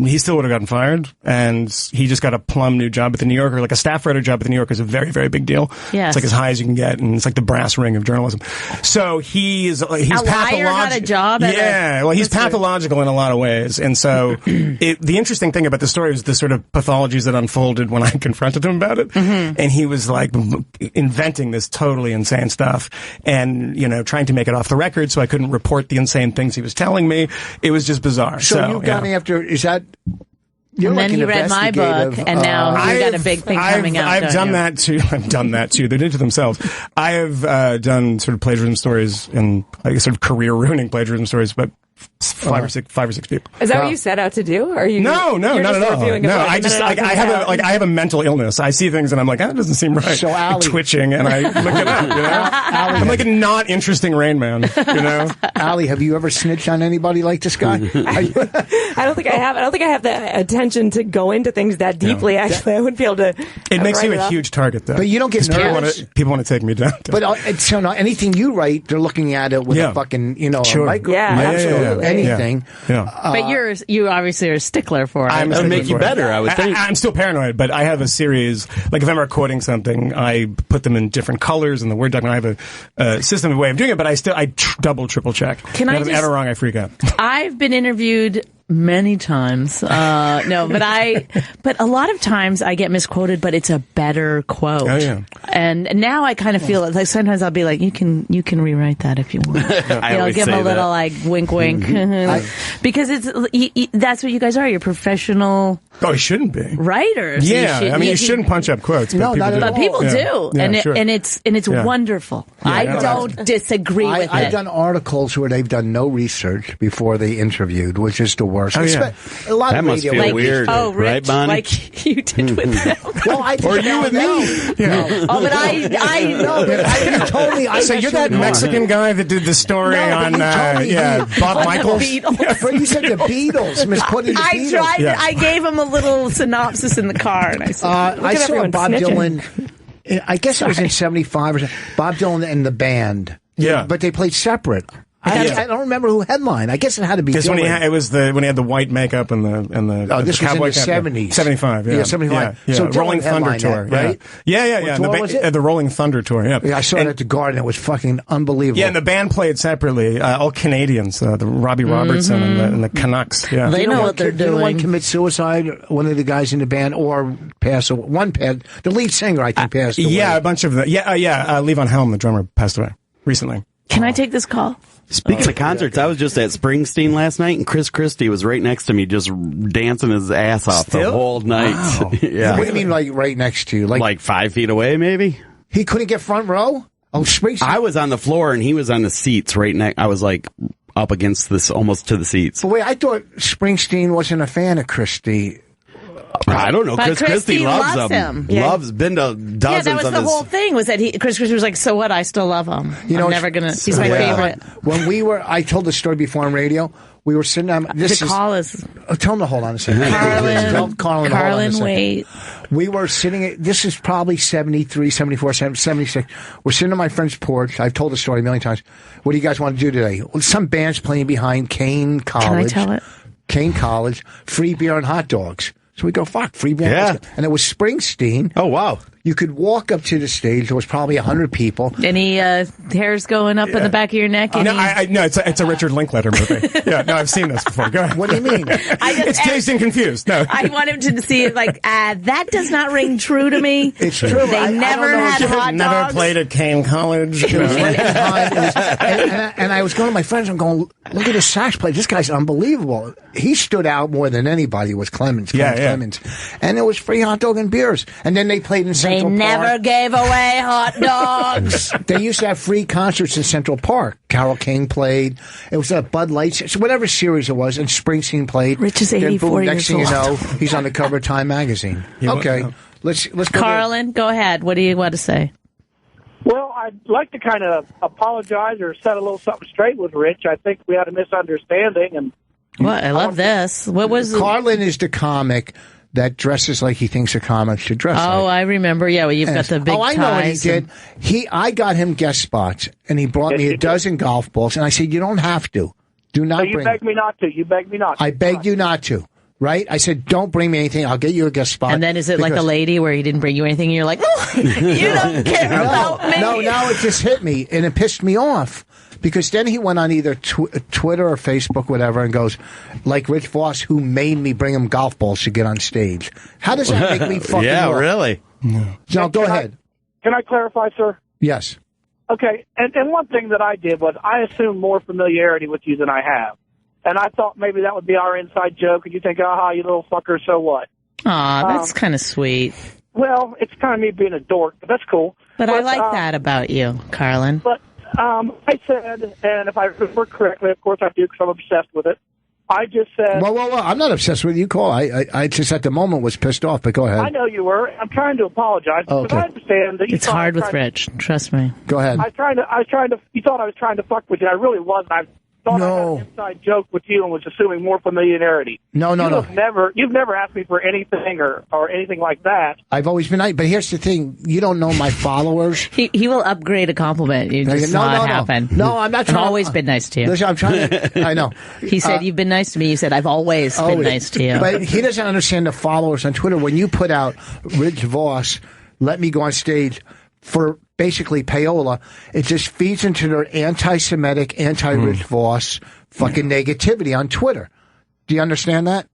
he still would have gotten fired, and he just got a plum new job at the New Yorker. Like a staff writer job at the New Yorker is a very, very big deal. Yes. It's like as high as you can get, and it's like the brass ring of journalism. So he's pathological. Got a job at he's pathological in a lot of ways. And so the interesting thing about the story was the sort of pathologies that unfolded when I confronted him about it. Mm-hmm. And he was like inventing this totally insane stuff, and trying to make it off the record, so I couldn't report the insane things he was telling me. It was just bizarre. So you've gone after, is that... And then he read my book, and now you got a big thing coming out. I've done that too. I've done that too. They did it to themselves. I have done sort of plagiarism stories, and sort of career-ruining plagiarism stories, but five or six people. Is that what you set out to do? Or are you? No, not at all. No, I have a mental illness. I see things and I'm like, that doesn't seem right. So Allie, twitching, and I look it up. I'm like a not interesting Rain Man. Allie, have you ever snitched on anybody like this guy? I don't think I have. I don't think I have the attention to go into things that deeply. Actually, I wouldn't be able to. It makes you a huge target, though. But you don't get nervous. People want to take me down. But so now anything you write, they're looking at it with a fucking sure. a micro. Anything. Yeah. But you obviously are a stickler for it. That would make you better, I would think. I'm still paranoid, but I have a series, like if I'm recording something, I put them in different colors in the Word document. I have a system, a way of doing it, but I double, triple check. If I'm ever wrong, I freak out. I've been interviewed many times. But a lot of times I get misquoted, but it's a better quote. Oh, yeah. And now I kind of feel it. Like sometimes I'll be like, you can rewrite that if you want. I'll give them a little like wink, wink, because that's what you guys are. You're professional. Oh, it shouldn't be writers. Yeah, you shouldn't punch up quotes. No, but people do, and it's wonderful. Yeah, I don't disagree with it. I've done articles where they've done no research before they interviewed, which is the worst. Oh, yeah. A lot that of must radio feel weird, Rich, right, Bonnie? like you did with them. Well, I did. Or you with me? No. Oh, but I know. But you told me. So you're that Mexican guy that did the story on Bob Michaels? But you said the Beatles. Misquoting the Beatles. Tried. Yeah. I gave him a little synopsis in the car, and I said, I saw Bob Dylan. I guess it was in '75 or something. Bob Dylan and the band. Yeah, but they played separate. I don't remember who headlined. I guess it had to be. Because when he had the white makeup and the oh, this the was in cowboy the 70s. 75, yeah. 75. Yeah. So Rolling Thunder tour, that, right? Yeah. The Rolling Thunder tour, yeah. I saw it at the Garden. It was fucking unbelievable. Yeah, and the band played separately. All Canadians, the Robbie Robertson and the Canucks. Yeah, they know what they're doing. Did one commit suicide? One of the guys in the band, or pass away? The lead singer, I think, passed away. Yeah, a bunch of them. Levon Helm, the drummer, passed away recently. Can I take this call? Speaking of concerts, I was just at Springsteen last night, and Chris Christie was right next to me, just dancing his ass off the whole night. Wow. Yeah. What do you mean, like right next to you? Like 5 feet away, maybe? He couldn't get front row? Oh, Springsteen. I was on the floor, and he was on the seats right next. I was like up against this, almost to the seats. But wait, I thought Springsteen wasn't a fan of Christie. I don't know. But Chris Christie loves him. Yeah. Been to dozens Yeah, that was of the his... whole thing, was that Chris Christie was like, so what, I still love him. He's my favorite. When I told the story before on radio, we were sitting on... The call is... tell him to hold on a second. Carlin, wait. We were sitting... This is probably 73, 74, 76. We're sitting on my friend's porch. I've told the story a million times. What do you guys want to do today? Well, some band's playing behind Kane College. Can I tell it? Kane College. Free beer and hot dogs. So we go, fuck, free beer. Yeah. And it was Springsteen. Oh, wow. You could walk up to the stage. There was probably 100 people. Any hairs going up in the back of your neck? No, it's a Richard Linklater movie. Yeah, no, I've seen this before. Go ahead. What do you mean? It's dazed and confused. No. I want him to see it like, that does not ring true to me. It's true. They never had hot dogs. Never played at Kane College. And I was going to my friends, I'm going, look at his sax player. This guy's unbelievable. He stood out more than anybody, was Clemens. Clemens. And it was free hot dog and beers. And then they played in Central Park. They never gave away hot dogs. They used to have free concerts in Central Park. Carole King played. It was a Bud Light, so whatever series it was, and Springsteen played. Rich is 84 next years thing old. you know, he's on the cover of Time magazine. Okay, let's go. Carlin, go ahead. What do you want to say? Well, I'd like to kind of apologize or set a little something straight with Rich. I think we had a misunderstanding. And what? I love this. What was Carlin is the comic that dresses like he thinks a comic should dress like. Oh, I remember. Yeah, well, you've got the big ties. Oh, I know what he did. I got him guest spots, and he brought me a dozen golf balls, and I said, you don't have to. Do not bring... You begged me not to. You begged me not to. I begged you not to. Right? I said, don't bring me anything. I'll get you a guest spot. And then is it like a lady where he didn't bring you anything, and you're like, oh, you don't care about me? No, now it just hit me, and it pissed me off. Because then he went on either Twitter or Facebook, whatever, and goes, like Rich Voss, who made me bring him golf balls to get on stage. How does that make me fucking Yeah, really? No, go ahead. Can I clarify, sir? Yes. Okay, and one thing that I did was I assumed more familiarity with you than I have. And I thought maybe that would be our inside joke, and you think, aha, you little fucker, so what? Aw, that's kind of sweet. Well, it's kind of me being a dork, but that's cool. But I like that about you, Carlin. But I said, and if I remember correctly, of course I do because I'm obsessed with it, I just said... Well, I'm not obsessed with you, Cole. I just at the moment was pissed off, but go ahead. I know you were. I'm trying to apologize because I understand that you It's hard with Rich. Trust me. Go ahead. You thought I was trying to fuck with you. I really wasn't. I thought I had an inside joke with you and was assuming more familiarity. No. You've never asked me for anything or anything like that. I've always been nice, but here's the thing: you don't know my followers. He will upgrade a compliment. You just saw it happen. No, I'm not. I've always been nice to you. Listen, I'm trying to. I know. He said you've been nice to me. You said I've always been nice to you. But he doesn't understand the followers on Twitter. When you put out Rich Voss, let me go on stage for basically payola, it just feeds into their anti-Semitic, anti-Rich Voss fucking negativity on Twitter. Do you understand that?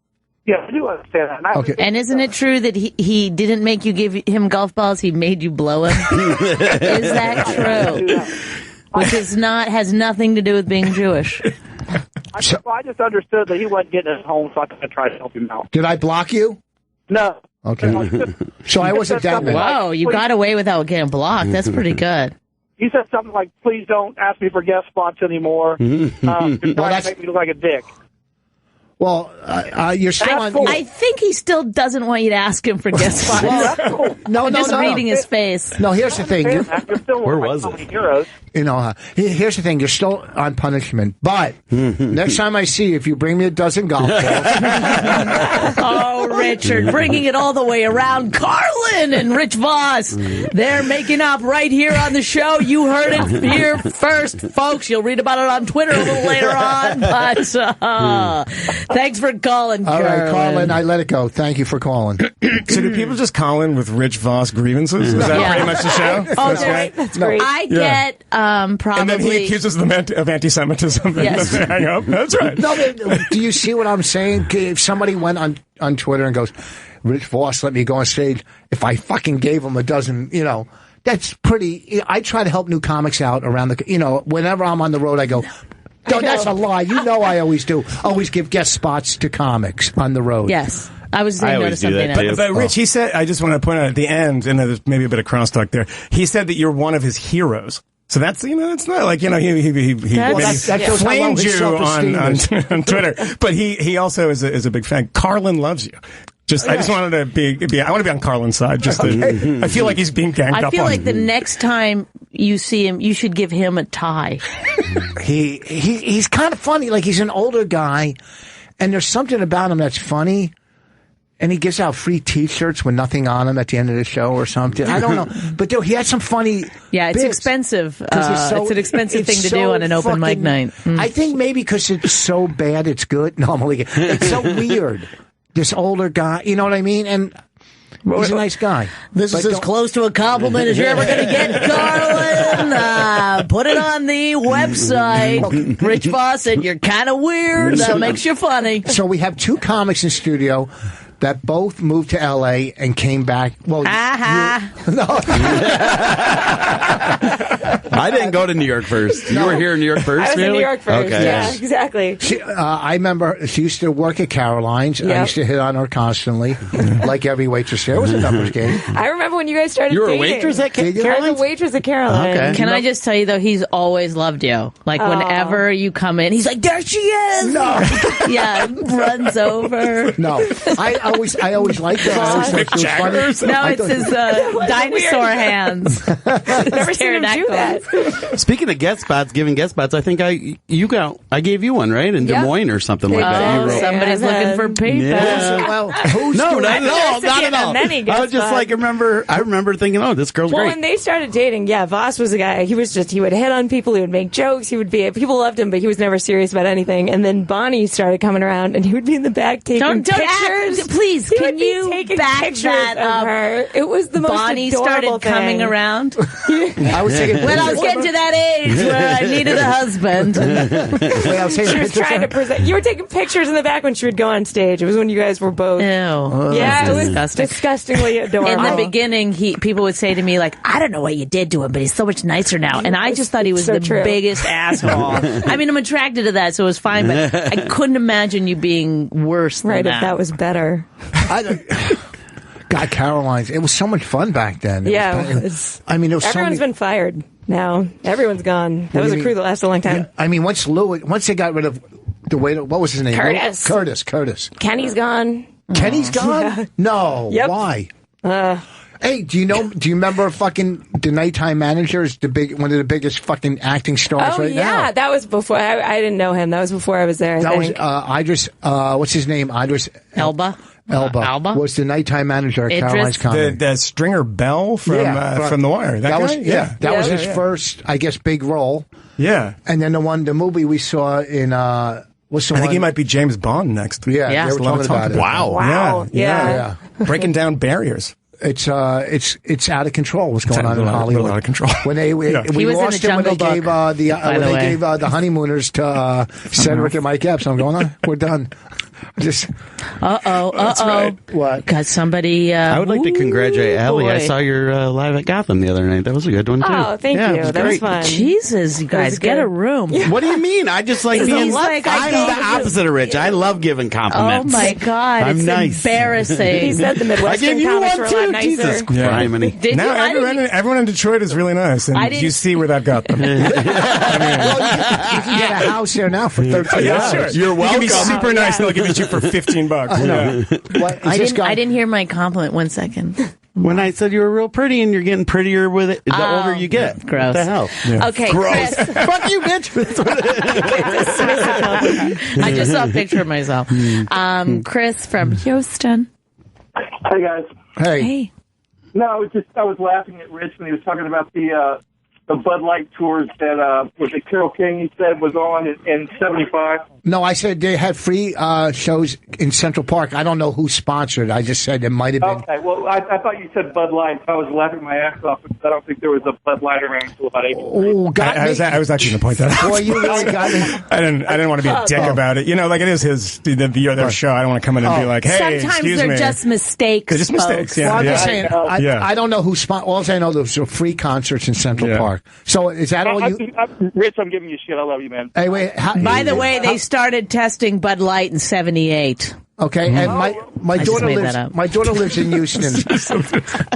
Yeah, I do understand that. Okay. And isn't it true that he didn't make you give him golf balls? He made you blow him. Is that true? Which has nothing to do with being Jewish. I just understood that he wasn't getting it home, so I tried to help him out. Did I block you? No. Okay. So I wasn't that bad. Whoa, you got away without getting blocked. That's pretty good. You said something like, please don't ask me for guest spots anymore. You're trying to make me look like a dick. Well, you're still on... I think he still doesn't want you to ask him for guest spots. No. Just reading his face. No, here's the thing. Where was it? Heroes. You know, here's the thing. You're still on punishment. But next time I see you, if you bring me a dozen golf balls... Oh, Richard, bringing it all the way around. Carlin and Rich Voss, they're making up right here on the show. You heard it here first, folks. You'll read about it on Twitter a little later on. But thanks for calling, All right, Carlin, I let it go. Thank you for calling. So do people just call in with Rich Voss grievances? Is that pretty much the show? Oh, That's great. I get probably... And then he accuses them of anti-Semitism. Yes. And hang up. That's right. No, do you see what I'm saying? If somebody went on Twitter and goes, Rich Voss let me go on stage, if I fucking gave him a dozen, that's pretty... I try to help new comics out around the... whenever I'm on the road, I go... No, that's a lie. I always do. Always give guest spots to comics on the road. Yes. I was saying no to something else. But Rich, he said, I just want to point out at the end, and there's maybe a bit of crosstalk there, he said that you're one of his heroes. So that's, it's not like, he flamed you on Twitter. But he also is a big fan. Carlin loves you. I just wanted to be I want to be on Carlin's side. I feel like he's being ganged up on. I feel like the next time you see him, you should give him a tie. He's kind of funny. Like, he's an older guy, and there's something about him that's funny. And he gives out free T-shirts with nothing on them at the end of the show or something. I don't know. But he had some funny Yeah, it's bits. Expensive. It's an expensive thing to do on an open mic night. I think maybe because it's so bad it's good. No, I'm only kidding. It's so weird. This older guy, you know what I mean? And he's a nice guy. This is as close to a compliment as you're ever going to get, Carlin. Put it on the website. Rich Voss said you're kind of weird. That makes you funny. So we have two comics in studio that both moved to L.A. and came back. Well, no. I didn't go to New York first. You were here in New York first, I was really? in New York first. Okay. Yeah, exactly. I remember she used to work at Caroline's. Yep. I used to hit on her constantly, like every waitress there. It was a numbers game. I remember when you guys started You were a dating. waitress at I was Caroline's? a waitress at Caroline. Okay. Can I just tell you, though, he's always loved you. Like, whenever you come in, he's like, there she is! No. Yeah, runs over. No. I always liked her. I always thought she was funny. No, it's his dinosaur hands. Never seen him do that. Speaking of guest spots, giving guest spots, I think I gave you one, right? In Des Moines or something like that. You wrote. Somebody's looking for people. Yeah. Well, who's No, doing not it? at all. I was just like, I remember thinking, oh, this girl's Well, great. when they started dating, Voss was a guy. He would hit on people. He would make jokes. People loved him, but he was never serious about anything. And then Bonnie started coming around, and he would be in the back taking pictures. Please, He can would be you taking back pictures that of up? her. It was the most Bonnie adorable started thing. coming around. I was taking When I was getting to that age where I needed a husband. I was taking She was trying to present. You were taking pictures in the back when she would go on stage. It was when you guys were both. Ew. Yeah, it was disgustingly adorable. In the beginning, people would say to me, like, I don't know what you did to him, but he's so much nicer now. And I just thought he was So the true. biggest asshole. I mean, I'm attracted to that, so it was fine, but I couldn't imagine you being worse than Right, that. if that was better. God, Caroline's. It was so much fun back then. It was Everyone's been fired now. Everyone's gone. That was a crew that lasted a long time. Yeah, I mean, once they got rid of the waiter, what was his name? Curtis. Kenny's gone. Kenny's gone? Yeah. No. Yep. Why? Hey, do you remember the nighttime manager is one of the biggest fucking acting stars right now? That was before. I didn't know him. That was before I was there. That was Idris, what's his name? Idris Elba was the nighttime manager at Caroline's Comedy. The Stringer Bell from The Wire. That guy? That was his first, I guess, big role. Yeah. And then the movie we saw in, I think he might be James Bond next. Yeah. They were talking about it. Wow. Yeah. Breaking down barriers. It's out of control. What's going on in Hollywood? Out of control. When we lost him when they gave the honeymooners to Cedric and Mike Epps. I'm going, we're done. Just Right. What? Got somebody. I would like to congratulate Allie. Boy. I saw your live at Gotham the other night. That was a good one, too. Oh, thank you. That was fun. Jesus, you guys, get a room. What do you mean? I just like being... I'm the I'm opposite of Rich. I love giving compliments. Oh, my God. I'm it's nice. He embarrassing. said the I Midwestern gave you comics one, were a lot too. nicer. Jesus Christ. Did Now you? everyone in Detroit is really nice, and you see where that got them. You can get a house here now for $13. Yeah, sure. You're You can be welcome. super nice, and they'll give it to you for $15. Yeah. What, I didn't hear my compliment. 1 second. When I said you were real pretty and you're getting prettier with it, the older you get. Gross. What the hell? Yeah. Okay, Gross. Chris. Fuck you, bitch. I just saw a picture of myself. Chris from Houston. Hey, guys. Hey. No, I was laughing at Rich when he was talking about the Bud Light tours that was it Carole King, he said, was on in 75. No, I said they had free shows in Central Park. I don't know who sponsored. I just said it might have been. Okay, well, I thought you said Bud Light. I was laughing my ass off because I don't think there was a Bud Light around until about 8. Oh, I was actually going to point that out. Boy, you really got me. I didn't want to be a dick about it. You know, like it is their show. I don't want to come in and be like, hey, sometimes excuse they're me. just mistakes. They're just mistakes. Well, I'm just saying, Yeah. I don't know who sponsored. All I know there's free concerts in Central Park. So is that all you? Rich, I'm giving you shit. I love you, man. Hey, wait. By the way, they started testing Bud Light in 78. Okay, and my daughter lives in Houston.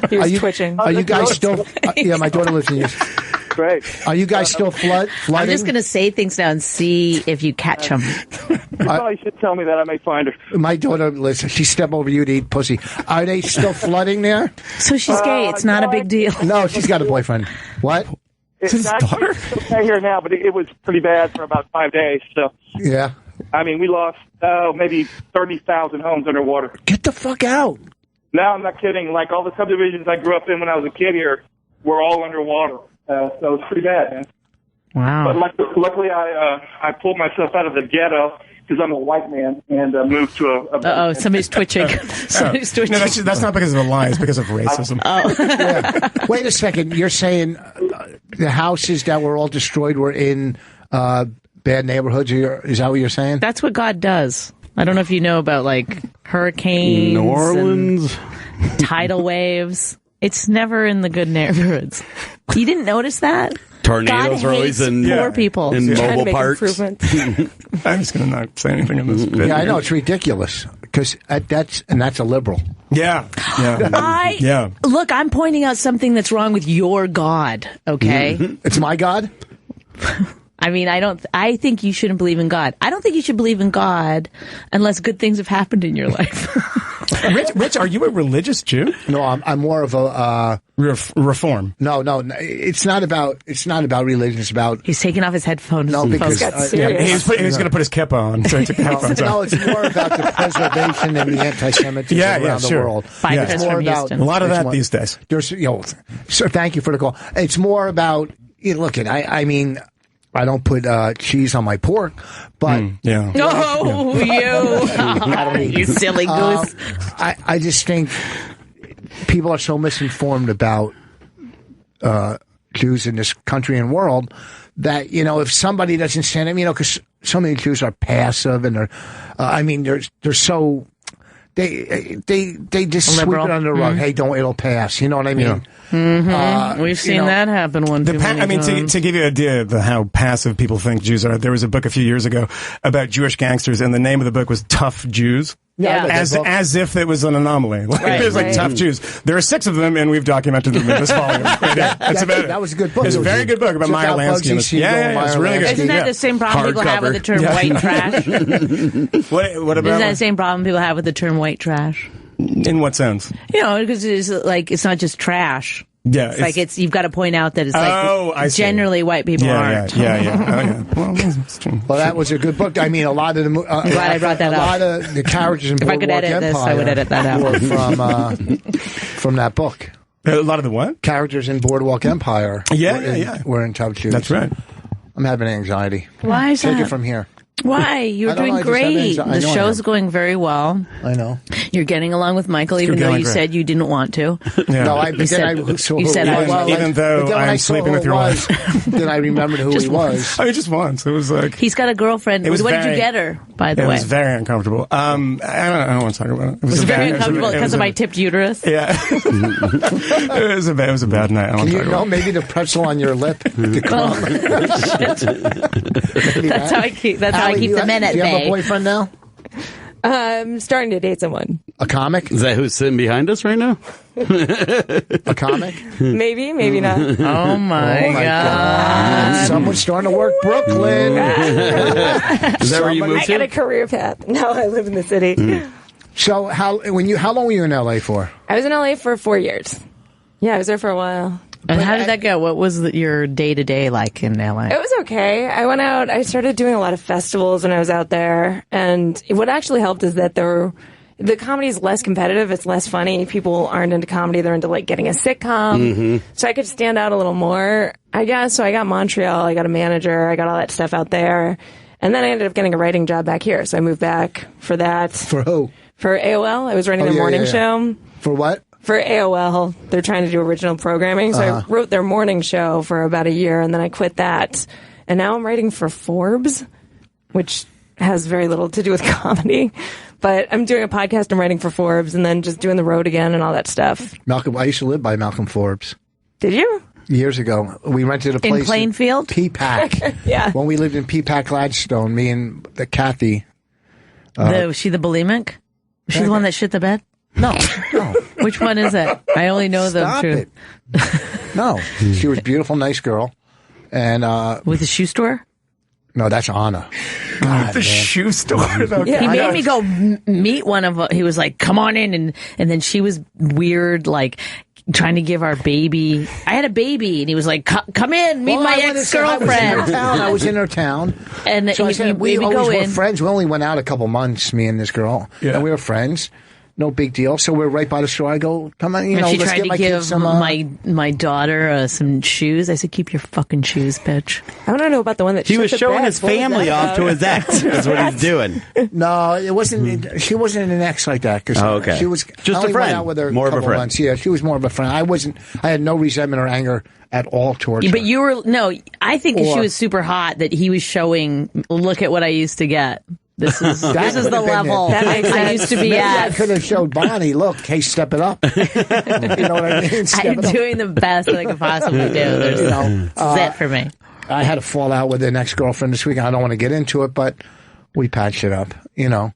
He was twitching. Are you guys still? Yeah, my daughter lives in Houston. Great. Are you guys still flooding? I'm just going to say things now and see if you catch them. You probably should tell me that. I may find her. My daughter, listen, she stepped over you to eat pussy. Are they still flooding there? So she's gay. It's not a big deal. No, she's got a boyfriend. What? It's actually okay here now, but it was pretty bad for about 5 days. So yeah. I mean, we lost maybe 30,000 homes underwater. Get the fuck out. No, I'm not kidding. Like all the subdivisions I grew up in when I was a kid here were all underwater. So it's pretty bad, man. Wow. But luckily, I pulled myself out of the ghetto because I'm a white man and moved to a somebody's twitching. Somebody's twitching. No, that's not because of a lie. It's because of racism. Yeah. Wait a second. You're saying the houses that were all destroyed were in bad neighborhoods? Is that what you're saying? That's what God does. I don't know if you know about like hurricanes, New Orleans, tidal waves. It's never in the good neighborhoods. You didn't notice that? Tornadoes God are always in poor people. in mobile parks. I'm just going to not say anything in this bit. Yeah, I know it's ridiculous because that's a liberal. Yeah. Look, I'm pointing out something that's wrong with your God. Okay, It's my God. I mean, I think you shouldn't believe in God. I don't think you should believe in God unless good things have happened in your life. Rich, are you a religious Jew? No, I'm more of a reform. No, it's not about religion. It's about He's taking off his headphones. no because serious. He's going to put his kippah on. So he took the headphones no, off. it's more about the preservation and the anti-Semitism around the world. Bikers It's more from about Houston. A lot of it's that more- these days. There's, so thank you for the call. It's more about look at. I mean, I don't put cheese on my pork, but Yeah. Oh, you silly goose. I just think people are so misinformed about Jews in this country and world that if somebody doesn't stand up, because so many Jews are passive and they're so. They just Liberal. sweep it under the rug. Hey, it'll pass. You know what I mean? Yeah. We've seen that happen one too many times. To give you an idea of how passive people think Jews are, there was a book a few years ago about Jewish gangsters, and the name of the book was Tough Jews. Yeah. As if it was an anomaly. There's like tough Jews. There are 6 of them, and we've documented them in this volume. That's about it. That was a good book. It's a very good book about Meyer Lansky. It's really good. Isn't that the same problem people have with the term white trash? What about? Isn't that the same problem people have with the term white trash? In what sense? Because it's not just trash. Yeah, it's you've got to point out that it's generally white people aren't. Yeah. Well, that's true. Well, that was a good book. I mean, a lot of the I'm glad I brought that up. A lot of the characters in If I could Boardwalk edit Empire this, I would edit that out. were from that book. A lot of the what? Characters in Boardwalk Empire. Were in Tough Jews. That's right. I'm having anxiety. Why is Take that? it from here. Why? You're I don't know, doing I just have great. anxiety. I The know I show's am. going very well. I know. You're getting along with Michael, even though going you great. said you didn't want to. Yeah. No, You said I won't. Even though I'm sleeping with your wife. Then I remembered who he was. I mean, just once. It was like... He's got a girlfriend. What did you get her, by the It way? was very uncomfortable. I don't want to talk about it. It Was it very uncomfortable because of my tipped uterus? Yeah. It was a bad night. I don't want to talk about it. Maybe the pretzel on your lip. That's how I keep the men at bay. Do you have a bay. boyfriend now? I'm starting to date someone. A comic? Is that who's sitting behind us right now? A comic? Maybe, maybe not. Oh my God. Someone's starting to work Brooklyn. Is that where you I moved got a to? career path. Now I live in the city. So how long were you in LA for? I was in LA for 4 years. Yeah, I was there for a while. And how did that go? What was your day-to-day like in LA? It was okay. I went out, I started doing a lot of festivals when I was out there. And what actually helped is that the comedy is less competitive. It's less funny. People aren't into comedy. They're into like getting a sitcom. Mm-hmm. So I could stand out a little more, I guess. So I got Montreal. I got a manager. I got all that stuff out there. And then I ended up getting a writing job back here. So I moved back for that. For who? For AOL. I was writing their morning show. For what? For AOL. They're trying to do original programming. So I wrote their morning show for about a year, and then I quit that. And now I'm writing for Forbes, which has very little to do with comedy. But I'm doing a podcast and writing for Forbes, and then just doing the road again and all that stuff. Malcolm, I used to live by Malcolm Forbes. Did you? Years ago. We rented a place in Plainfield? P-Pack. Yeah. When we lived in P-Pack Gladstone, me and Kathy. Was she the bulimic? Was she the one that shit the bed? No. Which one is it? I only know Stop them two. It. No. She was a beautiful, nice girl. And with a shoe store? No, that's Anna. God, the shoe store. Okay. He made me go meet one of them. He was like, come on in. And then she was weird, like trying to give our baby. I had a baby, and he was like, come in, meet my ex-girlfriend. I was in her town. And so I said, we always go were in. friends. We only went out a couple months, me and this girl. Yeah. And we were friends. No big deal. So we're right by the store. I go, come on, and know, she let's tried get to my give kids some, my daughter some shoes. I said, keep your fucking shoes, bitch. I want to know about the one that he was showing his family off to his ex. That's what he's doing. No, it wasn't. She wasn't an ex like that. Okay. She was just a friend. Went out with her more of a friend. Months. Yeah, she was more of a friend. I had no resentment or anger at all towards her. But you were I think she was super hot that he was showing. Look at what I used to get. This is the level I used to be at. I could have showed Bonnie, look, hey, step it up. You know what I mean? I'm doing the best that I could possibly do. That's it for me. I had a fallout with an ex-girlfriend this week. I don't want to get into it, but we patched it up, you know.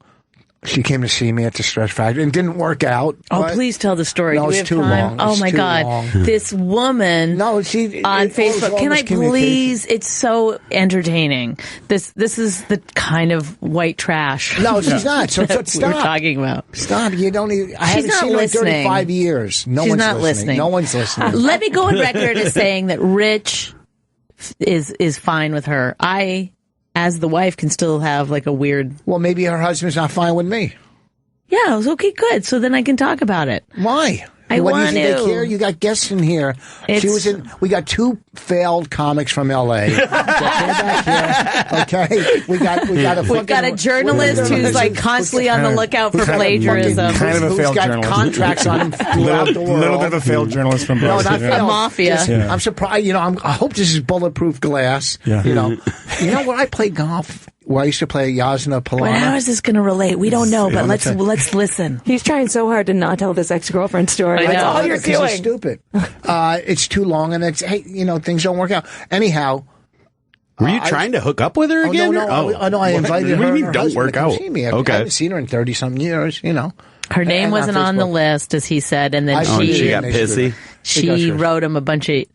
She came to see me at the Stretch Factory and didn't work out. Oh, please tell the story. No, it's too long. Oh, my God. This woman on Facebook. Can I please? It's so entertaining. This is the kind of white trash. No, she's not. So stop. We're talking about. Stop. You don't even. I haven't seen her in 35 years. She's not listening. No one's listening. Let me go on record as saying that Rich is fine with her. As the wife, can still have like a weird... Well, maybe her husband's not fine with me. Yeah, it was okay, good. So then I can talk about it. Why? I want to. They care? You got guests in here. She was in. We got two failed comics from L.A. Okay, we got a journalist who's like constantly on the lookout for plagiarism. Kind of a failed got journalist. Contracts on him throughout the world. Little bit of a failed journalist from Boston. No, not failed. A mafia. Yeah. I'm surprised. You know, I hope this is bulletproof glass. Yeah. You know when I play golf. Well, I used to play Yasna Polana. Well, how is this going to relate? We don't know, but let's listen. He's trying so hard to not tell this ex-girlfriend story. That's all you're doing. It's stupid. It's too long, and things don't work out. Anyhow, were you trying to hook up with her again? No, I invited her. What do you mean don't work out? See me. I haven't seen her in 30-some years. You know, her name wasn't on the list, as he said, and then she got pissy. She wrote him a bunch of.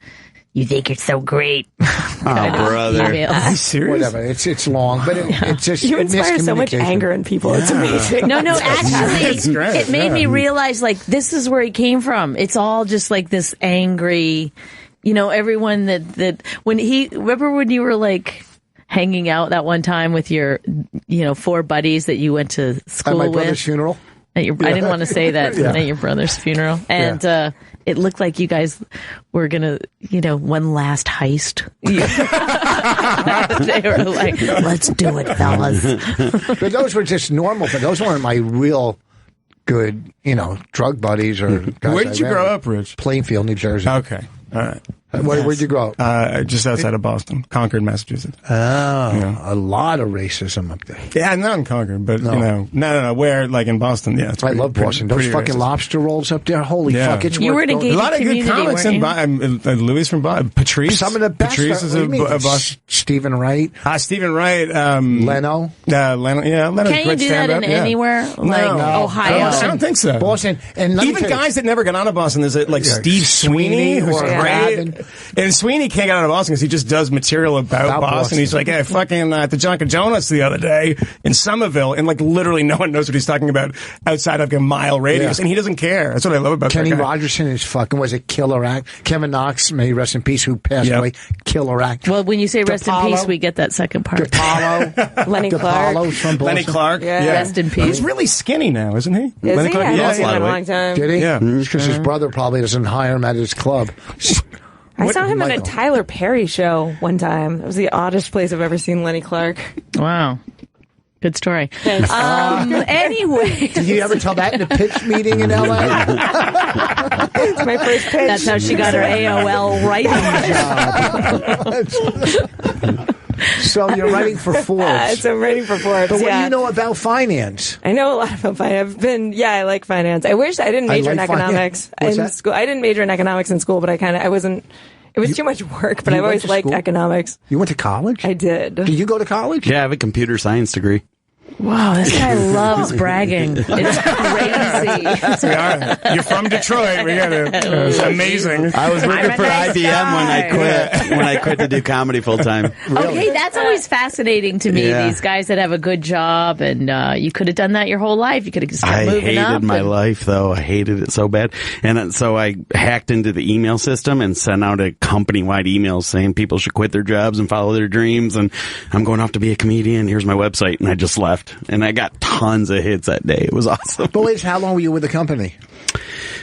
You think you're so great. Oh, brother. Are you serious? Whatever. It's long, but it's just you inspire so much anger in people. It's amazing. No, actually, it made me realize, like, this is where he came from. It's all just, like, this angry, everyone that remember when you were, like, hanging out that one time with your, 4 buddies that you went to school with? At my brother's funeral? I didn't want to say that at your brother's funeral. And, it looked like you guys were going to, one last heist. They were like, let's do it, fellas. But those were just normal, but those weren't my real good, drug buddies or guys. Where did you grow up, Rich? Plainfield, New Jersey. Okay. All right. Where'd you grow up? Just outside of Boston, Concord, Massachusetts. A lot of racism up there. Yeah, not in Concord, but no. Where, like in Boston, yeah. I love Boston. Those fucking lobster rolls up there, holy fuck! It's you were in a gated lot of good comics in Louis from Boston. Patrice, some of the best. Patrice is a Boston. Stephen Wright. Stephen Wright. Leno. Leno. Yeah, Leno's Can you do that in anywhere like Ohio? I don't think so. Boston, and even guys that never got out of Boston. There's like Steve Sweeney, who's great. And Sweeney can't get out of Boston because he just does material about Boston. He's like, hey, fucking at the Junkin' Jonas the other day in Somerville, and like literally no one knows what he's talking about outside of a mile radius, and he doesn't care. That's what I love about Kenny that guy. Rogerson is fucking, was a killer act. Kevin Knox, may he rest in peace, who passed away, killer act. Well, when you say rest in peace, we get that second part. DePaulo. Lenny Clark. From Lenny Clark. Yeah. Rest in peace. He's really skinny now, isn't he? Is Lenny he? Clark? I haven't Yeah, seen him in a yeah. long time. Did he? Yeah. Because his brother probably doesn't hire him at his club. I saw him in a Michael? Tyler Perry show one time. It was the oddest place I've ever seen Lenny Clark. Wow. Good story. Thanks. Anyway. Did you ever tell that in a pitch meeting in L.A.? It's my first pitch. That's how she got her AOL writing job. So you're writing for Forbes. So I'm writing for Forbes. But what do you know about finance? I know a lot about finance. I like finance. I wish I didn't major in like economics in school. I didn't major in economics in school, but I wasn't. It was too much work, but I've always liked economics. You went to college? I did. Did you go to college? Yeah, I have a computer science degree. Wow, this guy loves bragging. It's crazy. We are. You're from Detroit. We got it. It's amazing. I was working I'm a for nice IBM guy. when I quit to do comedy full time. Okay, that's always fascinating to me. Yeah. These guys that have a good job, and you could have done that your whole life. You could have started moving up. I hated my life, though. I hated it so bad. And so I hacked into the email system and sent out a company-wide email saying people should quit their jobs and follow their dreams. And I'm going off to be a comedian. Here's my website. And I just left. And I got tons of hits that day. It was awesome. But wait, how long were you with the company?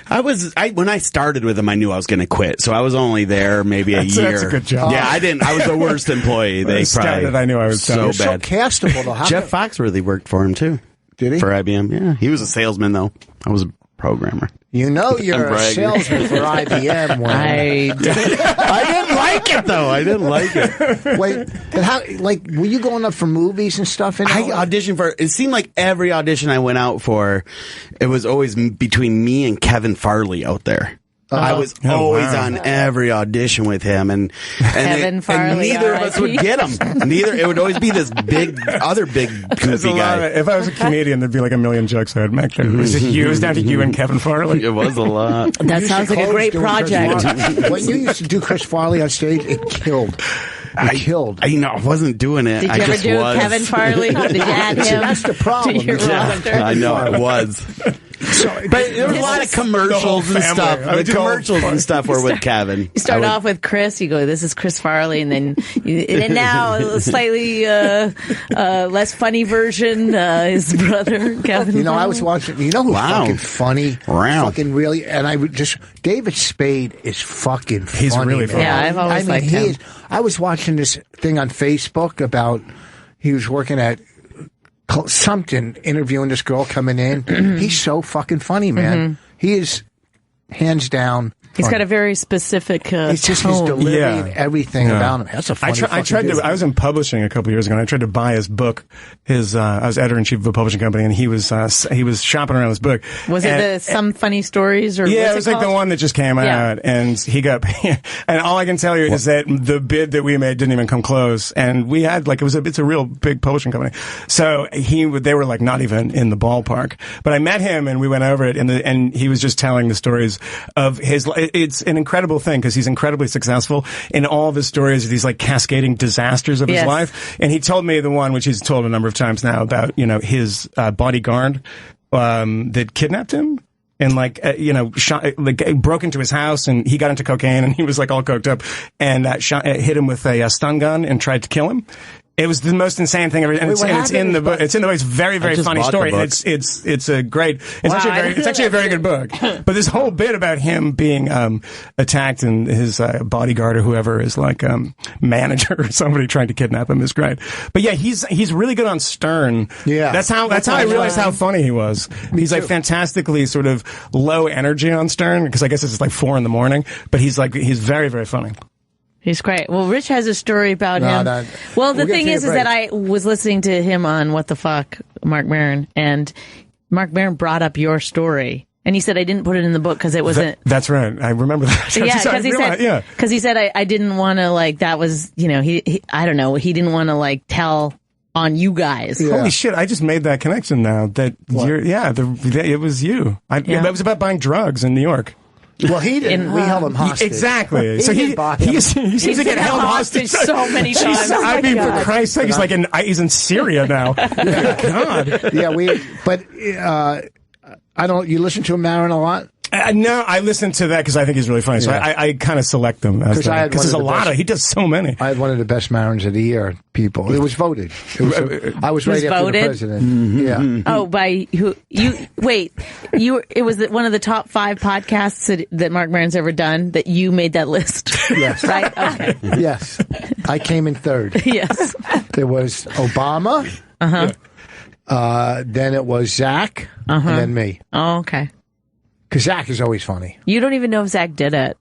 When I started with them, I knew I was going to quit. So I was only there maybe a year. That's a good job. Yeah, I was the worst employee. They probably. I knew I was so So bad. castable, though. Jeff Foxworthy worked for him too. Did he? For IBM, yeah. He was a salesman though. I was a programmer. You know you're a bragging. salesman for IBM. When I didn't like it though. I didn't like it. Wait, but how? Like, were you going up for movies and stuff? I auditioned for. It seemed like every audition I went out for, it was always between me and Kevin Farley out there. I was always on every audition with him, and Kevin Farley, neither of us would get him. It would always be this other big goofy guy. If I was a comedian, there'd be like a million jokes I would make there. It was down to you and Kevin Farley. It was a lot. That sounds like a great project. When you used to do Chris Farley on stage, it killed. Killed. I wasn't doing it. Did you ever do Kevin Farley? Did you add him? That's the problem. To your roster? I know it was. But there were a lot of commercials and stuff. The commercials and stuff were with Kevin. You start off with Chris. You go, "This is Chris Farley," and then now a slightly less funny version. His brother Kevin. You know, Farley. I was watching. You know who's fucking funny? Wow. Fucking really. And I would just. David Spade is fucking funny. He's really funny. Yeah, I've always liked him. I was watching this thing on Facebook about he was working at something, interviewing this girl coming in. He's so fucking funny, man. Mm-hmm. He is hands down. He's got a very specific It's just his tone. delivery and everything about him. That's a funny. I tried to. I was in publishing a couple of years ago, and I tried to buy his book. I was editor in chief of a publishing company, and he was shopping around his book. Was it some funny stories or? Yeah, what's it was it like the called? one that just came out, and he got. And all I can tell you is that the bid that we made didn't even come close, and we had it's a real big publishing company. So they were like not even in the ballpark. But I met him, and we went over it, and he was just telling the stories of his. It's an incredible thing because he's incredibly successful in all of his stories of these like cascading disasters of his life. And he told me the one which he's told a number of times now about his bodyguard that kidnapped him. And broke into his house, and he got into cocaine, and he was like all coked up, and hit him with a stun gun and tried to kill him. It was the most insane thing ever, and it's in the book. It's in the book. It's a very, very funny story. And it's a great. It's actually a very good book. But this whole bit about him being attacked and his bodyguard or whoever is like manager or somebody trying to kidnap him is great. But yeah, he's really good on Stern. Yeah, that's how I realized how funny he was. He's like fantastically sort of low energy on Stern because I guess it's like 4 a.m. But he's very, very funny. He's great. Well, Rich has a story about him. Well, the thing is that I was listening to him on What the Fuck, Mark Maron, and Mark Maron brought up your story. And he said, I didn't put it in the book because it wasn't. That's right. I remember that. Yeah, because he said, I didn't want to, like, that was, he I don't know, he didn't want to, like, tell on you guys. Yeah. Holy shit, I just made that connection now. That it was you. It was about buying drugs in New York. Well, he didn't. We held him hostage. Exactly. So he seems to get held hostage so many times. I mean, for Christ's sake, he's in Syria now. God. Yeah, I don't. You listen to Maron a lot? No, I listen to that because I think he's really funny. So I kind of select them because there's a lot of. He does so many. I had one of the best Marons of the year. People, it was voted. I was right after the president. Mm-hmm. Yeah. Oh, by who? It was one of the top 5 podcasts that Marc Maron's ever done. That you made that list. Yes. Right. Okay. Yes. I came in 3rd. Yes. There was Obama. Then it was Zach. And then me. Oh, okay. Because Zach is always funny. You don't even know if Zach did it.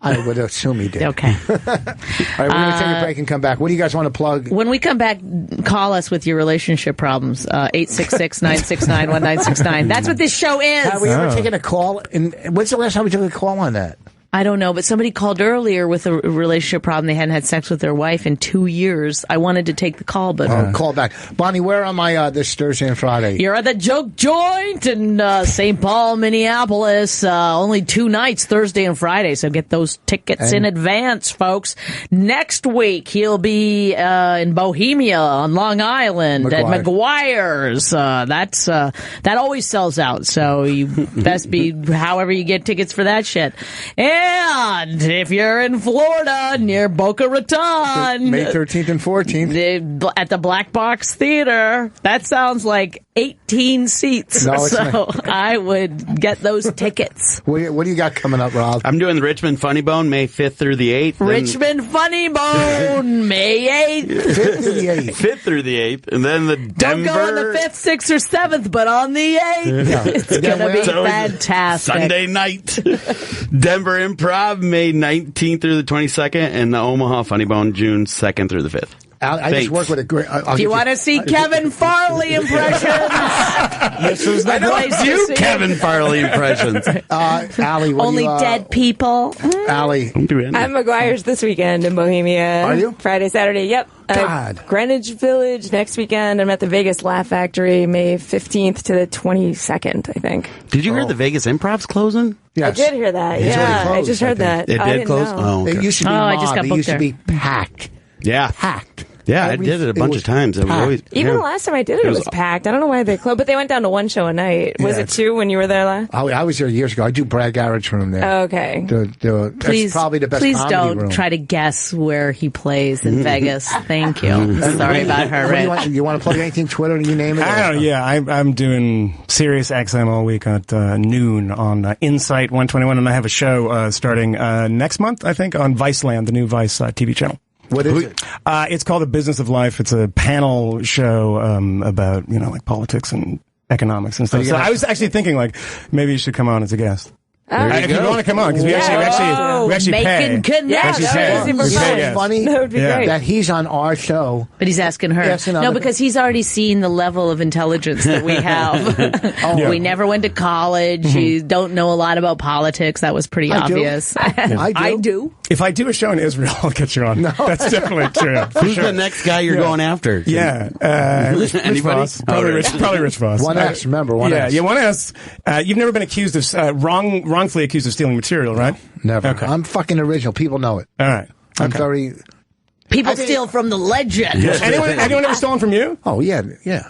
I would assume he did. Okay. All right, we're going to take a break and come back. What do you guys want to plug? When we come back, call us with your relationship problems. 866-969-1969. That's what this show is. Have we ever taken a call? When's the last time we took a call on that? I don't know, but somebody called earlier with a relationship problem. They hadn't had sex with their wife in 2 years. I wanted to take the call, but... call back. Bonnie, where am I this Thursday and Friday? You're at the Joke Joint in St. Paul, Minneapolis. Only 2 nights, Thursday and Friday, so get those tickets in advance, folks. Next week, he'll be in Bohemia on Long Island at McGuire's. That always sells out, so you best be however you get tickets for that shit. And if you're in Florida near Boca Raton, May 13th and 14th at the Black Box Theater, that sounds like 18 seats. No, it's so not. I would get those tickets. What do you got coming up, Rob? I'm doing the Richmond Funny Bone May 5th through the 8th. Richmond Funny Bone, May 8th. 5th through the 8th. 5th through the 8th. And then the Denver... Don't go on the 5th, 6th, or 7th, but on the 8th. Yeah. It's going to be fantastic. Sunday night. Denver Improv, May 19th through the 22nd. And the Omaha Funny Bone, June 2nd through the 5th. I just work with a great... If you want to see Kevin Farley impressions, this is the place do Kevin Farley impressions. Allie, only dead people. Allie. I'm McGuire's this weekend in Bohemia. Are you? Friday, Saturday, yep. God. Greenwich Village next weekend. I'm at the Vegas Laugh Factory May 15th to the 22nd, I think. Did you hear the Vegas Improv's closing? Yes. I did hear that. It's I just heard that. It I did didn't close? know. Oh, okay. It used to be I just mob. got It booked used to there. be packed. Yeah. Packed. Yeah, I did it a bunch of times. It was Even the last time I did it was packed. I don't know why they closed, but they went down to 1 show a night. Was it 2 when you were there last? I was there years ago. I do Brad Garrett's room there. Okay. Please, that's probably the best please comedy don't room. try to guess where he plays in Vegas. Thank you. Sorry about her, What do you want to plug anything? Twitter? You name it? I don't know. Yeah, I'm doing Sirius XM all week at noon on Insight 121, and I have a show starting next month, I think, on Viceland, the new Vice TV channel. What is it? It's called The Business of Life. It's a panel show about, like politics and economics and stuff. So I was actually thinking, maybe you should come on as a guest. If you want to come on, because we actually pay. Making connections. We pay. Funny That would be great. that he's on our show. But he's asking her. No, because he's already seen the level of intelligence that we have. We never went to college. You don't know a lot about politics. That was pretty obvious. I do. If I do a show in Israel, I'll get you on. No. That's definitely true. Who's the next guy you're going after? Yeah. Rich Voss. Probably Rich Voss. 1S, remember, 1S. Yeah, 1S. You've never been accused of wrongfully accused of stealing material, right? Never. Okay. I'm fucking original. People know it. All right. I'm very... People steal from the legend. Anyone ever stolen from you? Oh, yeah,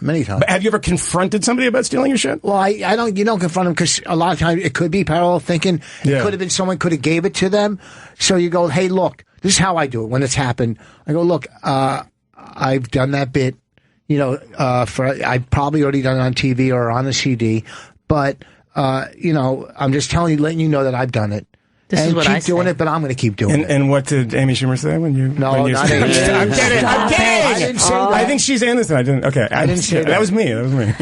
many times. But have you ever confronted somebody about stealing your shit? Well, you don't confront them because a lot of times it could be parallel thinking. It could have been someone could have gave it to them. So you go, hey, look, this is how I do it when it's happened. I go, look, I've done that bit, I've probably already done it on TV or on a CD, but, I'm just letting you know that I've done it. This is what keep I doing say. it, but I'm going to keep doing it. And what did Amy Schumer say when you? No, not Amy. I'm kidding. I didn't say that. I think she's innocent. I didn't. Okay, I didn't say that. That was me.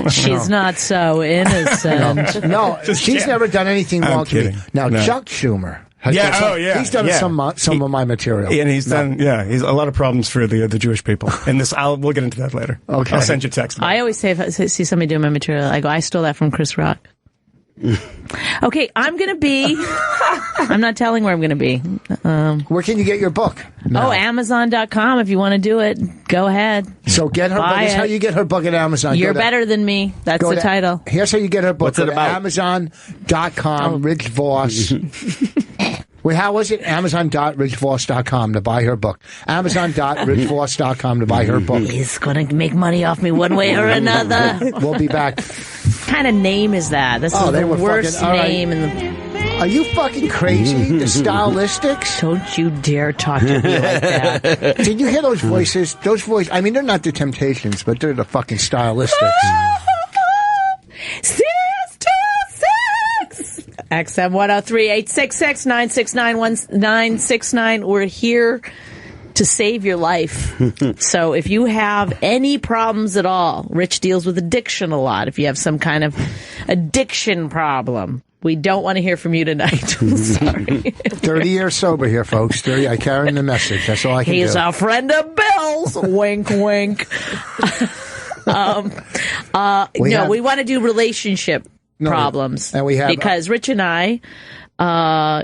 She's not so innocent. No, she's never done anything wrong to me. Now, No. Chuck Schumer. He's done some of my material. And he's done, he's a lot of problems for the Jewish people. And we'll get into that later. Okay. I'll send you a text. I always say if I see somebody doing my material, I go, I stole that from Chris Rock. Okay, I'm not telling where I'm going to be. Where can you get your book? No. Oh, Amazon.com. If you want to do it, go ahead. So get her book. That's how you get her book at Amazon. You're better than me. That's the title. Here's how you get her book. What's it about? Amazon.com, Rich Voss. Wait, how was it? Amazon.richvoss.com to buy her book. Amazon.richvoss.com to buy her book. He's going to make money off me one way or another. We'll be back. What kind of name is that? This is the worst name in the... Are you fucking crazy? The Stylistics? Don't you dare talk to me like that. Did you hear those voices? Those voices, I mean, they're not the Temptations, but they're the fucking Stylistics. XM 103-866-969-1969. We're here to save your life. So if you have any problems at all, Rich deals with addiction a lot. If you have some kind of addiction problem, we don't want to hear from you tonight. I'm sorry. 30 years sober here, folks. I carry the message. That's all I can do. He's a friend of Bill's. Wink, wink. We want to do relationship problems, and we have because Rich and I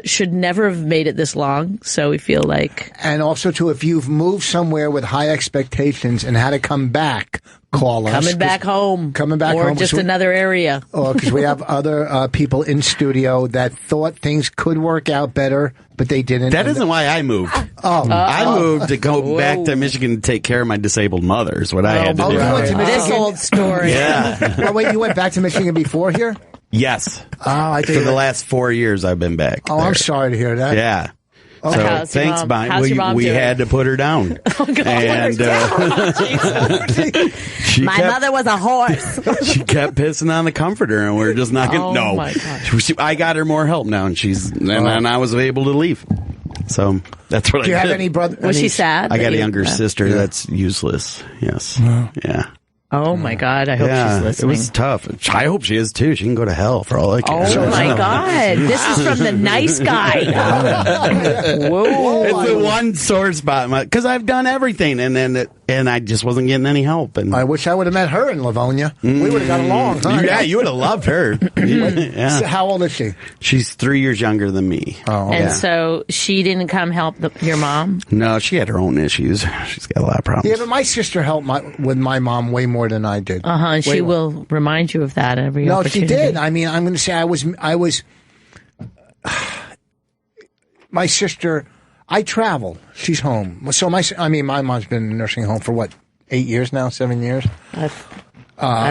should never have made it this long, so we feel like. And also, too, if you've moved somewhere with high expectations and had to come back, call us. Coming back home, or home, just another area. Because we have other people in studio that thought things could work out better, but they didn't. That isn't why I moved. I moved to go back to Michigan to take care of my disabled mother. Is what I had to do. You went to This old story. Yeah. Well, wait, you went back to Michigan before here? Yes. I For the last 4 years, I've been back. Oh, there. I'm sorry to hear that. Yeah. So How's your thanks, mom? Bonnie. How's your mom We doing? had to put her down. Oh, God. And My mother was a horse. She kept pissing on the comforter, and we were just not going. Oh, No, my gosh. I got her more help now, and and I was able to leave. So that's what I did. Do you have any brother? Was she sad? I got a younger sister that's useless. Yes. Yeah. Oh my God! I hope she's listening. It was tough. I hope she is too. She can go to hell for all I care. Oh my God! This is from the nice guy. Whoa! It's the one sore spot because I've done everything, and I just wasn't getting any help. And I wish I would have met her in Livonia. We would have got along. Huh? Yeah, you would have loved her. Yeah. So how old is she? She's 3 years younger than me. Oh, And so she didn't come help your mom? No, she had her own issues. She's got a lot of problems. Yeah, but my sister helped with my mom way more than I did. And she will remind you of that every opportunity. No, she did. I mean, I'm going to say I was. My sister, I travel. She's home. So my mom's been in a nursing home for what, 8 years now, 7 years. I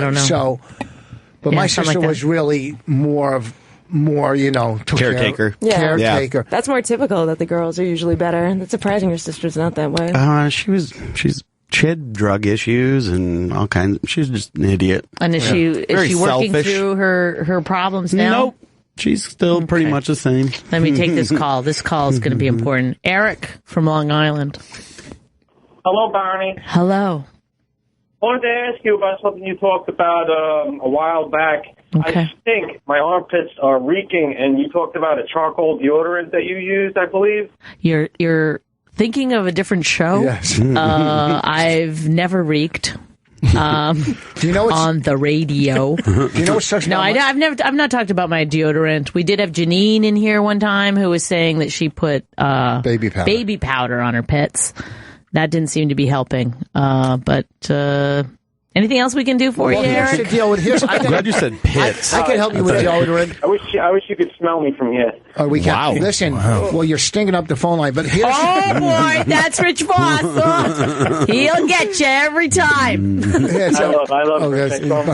don't know. So, but my sister was really more, took caretaker. Caretaker. Yeah. That's more typical. That the girls are usually better. That's surprising. Your sister's not that way. She had drug issues and all kinds. She's just an idiot. And is she working selfish. through her problems now? Nope. She's still pretty much the same. Let me take this call. This call is going to be important. Eric from Long Island. Hello, Barney. Hello. I wanted to ask you about something you talked about a while back. Okay. I think my armpits are reeking, and you talked about a charcoal deodorant that you used, I believe. You're thinking of a different show? Yes. I've never reeked. Do you know on the radio? Do you know what's such? No, I've not talked about my deodorant. We did have Janine in here one time who was saying that she put baby powder on her pits. That didn't seem to be helping. But anything else we can do for you, Eric? I'm glad you said pits. I can help you with deodorant. I wish you could smell me from here. Oh, we can. Wow. Listen, well, you're stinging up the phone line, but here's... Oh, boy, that's Rich Voss. He'll get you every time. I love Rich. I love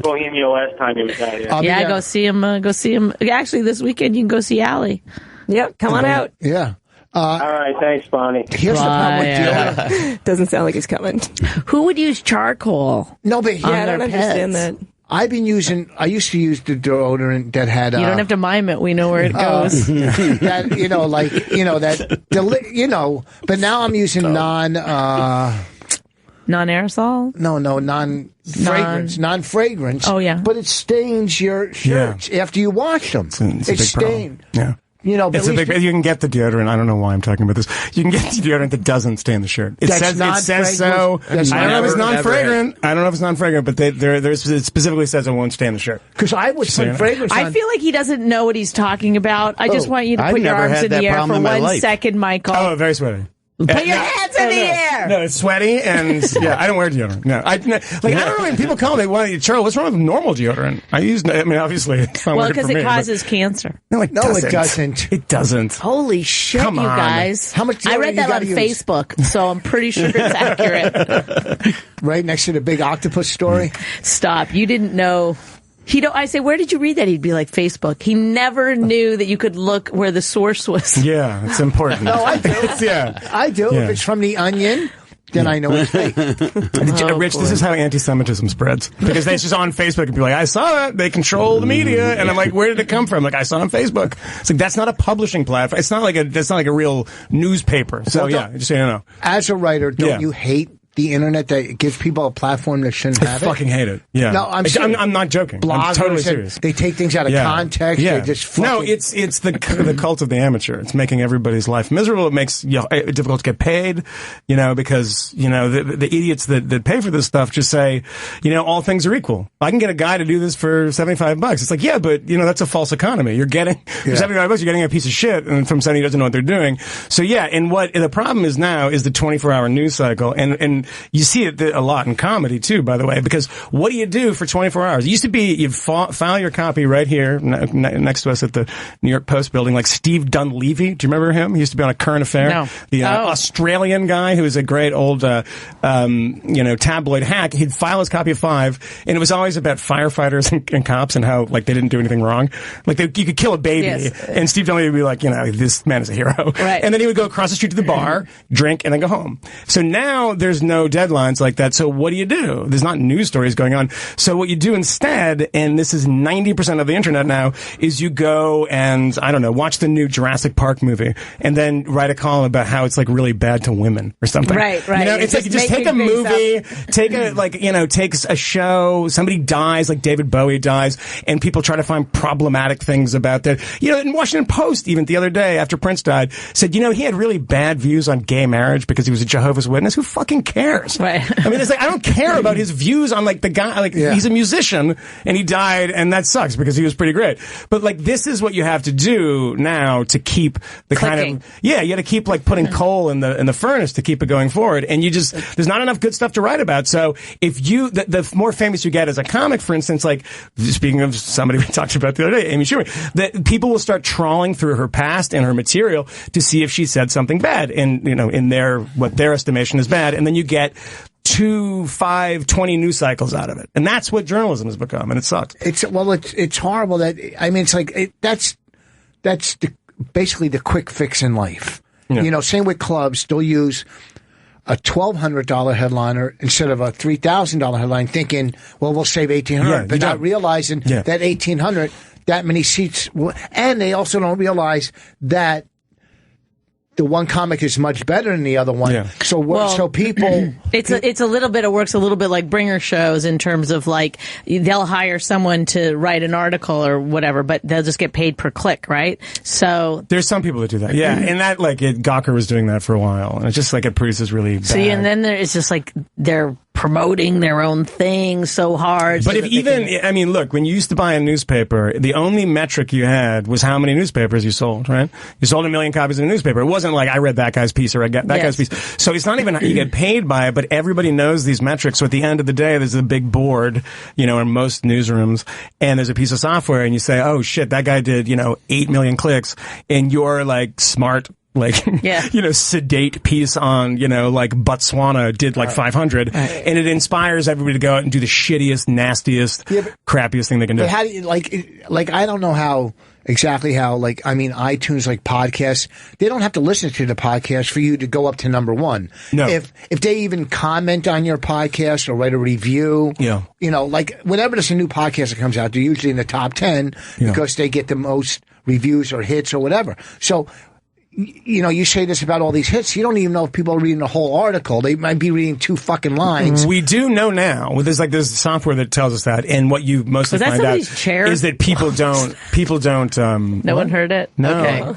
Bohemia last time he was out here. Yeah, go see him. Go see him. Actually, this weekend you can go see Allie. Yep, come on out. Yeah. All right, thanks, Bonnie. Here's the problem with deodorant. Doesn't sound like he's coming. Who would use charcoal? No, but I don't understand that. I used to use the deodorant that had... You don't have to mime it. We know where it goes. But now I'm using non-aerosol? No, non-fragrance. Non-fragrance. Oh, yeah. But it stains your shirts after you wash them. It's a big stains. Yeah. It's a big. You can get the deodorant. I don't know why I'm talking about this. You can get the deodorant that doesn't stain the shirt. It says so. I don't know if it's non-fragrant. But it specifically says it won't stain the shirt. Because I would put fragrance on. I feel like he doesn't know what he's talking about. I just want you to put your arms in the air for 1 second, Michael. Oh, very sweaty. Put your hands in the air. No, it's sweaty, and I don't wear deodorant. No, I don't know. When people call me, Charles, what's wrong with normal deodorant? Obviously, it's not because it causes cancer. No, it doesn't. It doesn't. Holy shit, Come you on. guys! How much I read that on Facebook, so I'm pretty sure it's accurate. Right next to the big octopus story. Stop! You didn't know. I say, where did you read that? He'd be like, Facebook. He never knew that you could look where the source was. Yeah, it's important. No, I do. I do. Yeah. If it's from the Onion, then I know it's fake. Rich, this is how anti-Semitism spreads. Because it's just on Facebook and people are like, I saw that. They control the media. And I'm like, where did it come from? Like, I saw it on Facebook. It's like, that's not a publishing platform. It's not like a real newspaper. So, just so you know. As a writer, don't you hate the internet that gives people a platform that shouldn't have it? I fucking hate it. Yeah. No, I'm not joking. Bloggers, I'm totally serious. They take things out of context. Yeah. They just fucking... No, it's the cult of the amateur. It's making everybody's life miserable. It makes it difficult to get paid, because, the idiots that pay for this stuff just say, all things are equal. I can get a guy to do this for $75. It's like, yeah, but, that's a false economy. You're getting, for $75, you're getting a piece of shit and from somebody who doesn't know what they're doing. So yeah, and what the problem is now is the 24-hour news cycle. And you see it a lot in comedy too, by the way, because what do you do for 24 hours? It used to be you'd file your copy right here next to us at the New York Post building, like Steve Dunleavy. Do you remember him? He used to be on A Current Affair. No. The Australian guy who was a great old, tabloid hack. He'd file his copy of 5, and it was always about firefighters and cops and how, like, they didn't do anything wrong. Like, you could kill a baby, and Steve Dunleavy would be like, this man is a hero. Right. And then he would go across the street to the bar, drink, and then go home. So now there's no deadlines like that. So what do? There's not news stories going on. So what you do instead, and this is 90% of the internet now, is you go and, I don't know, watch the new Jurassic Park movie and then write a column about how it's like really bad to women or something. Right. It's like you just take a movie, take a show, somebody dies, like David Bowie dies, and people try to find problematic things about that. In Washington Post, even the other day after Prince died, said, he had really bad views on gay marriage because he was a Jehovah's Witness. Who fucking cares? Right. I mean, it's like, I don't care about his views on, like, the guy, he's a musician, and he died, and that sucks, because he was pretty great. But, like, this is what you have to do now to keep the Clicking. kind of, you got to keep, like, putting coal in the furnace to keep it going forward, and there's not enough good stuff to write about. So, if the more famous you get as a comic, for instance, like, speaking of somebody we talked about the other day, Amy Schumer, that people will start trawling through her past and her material to see if she said something bad, and, in what their estimation is bad, and then you get 2, 5, 20 news cycles out of it. And that's what journalism has become, and it sucks. It's horrible that, it's like, that's basically the quick fix in life. Yeah. Same with clubs. They'll use a $1,200 headliner instead of a $3,000 headline, thinking, well, we'll save $1,800, but not realizing that $1,800, that many seats, and they also don't realize that the one comic is much better than the other one. Yeah. So people... It's a little bit, it works a little bit like bringer shows in terms of, like, they'll hire someone to write an article or whatever, but they'll just get paid per click, right? So... There's some people that do that. Yeah. And that, Gawker was doing that for a while. And it's just like, it produces really bad... See, and then it's just like, they're promoting their own thing so hard. But look, when you used to buy a newspaper, the only metric you had was how many newspapers you sold, right? You sold 1 million copies of a newspaper. It wasn't like I read that guy's piece or I got that guy's piece. So it's not even you get paid by it, but everybody knows these metrics. So at the end of the day, there's a big board, in most newsrooms, and there's a piece of software, and you say, oh shit, that guy did, 8 million clicks, and you're like smart, sedate piece on, Botswana did 500, and it inspires everybody to go out and do the shittiest, nastiest, crappiest thing they can do. But how do you, I don't know how iTunes, podcasts, they don't have to listen to the podcast for you to go up to number 1. No. If they even comment on your podcast or write a review, whenever there's a new podcast that comes out, they're usually in the top 10 because they get the most reviews or hits or whatever. So, you say this about all these hits. You don't even know if people are reading the whole article. They might be reading 2 fucking lines. We do know now. There's software that tells us that, and what you mostly find out is that people don't. No one heard it. No. Okay.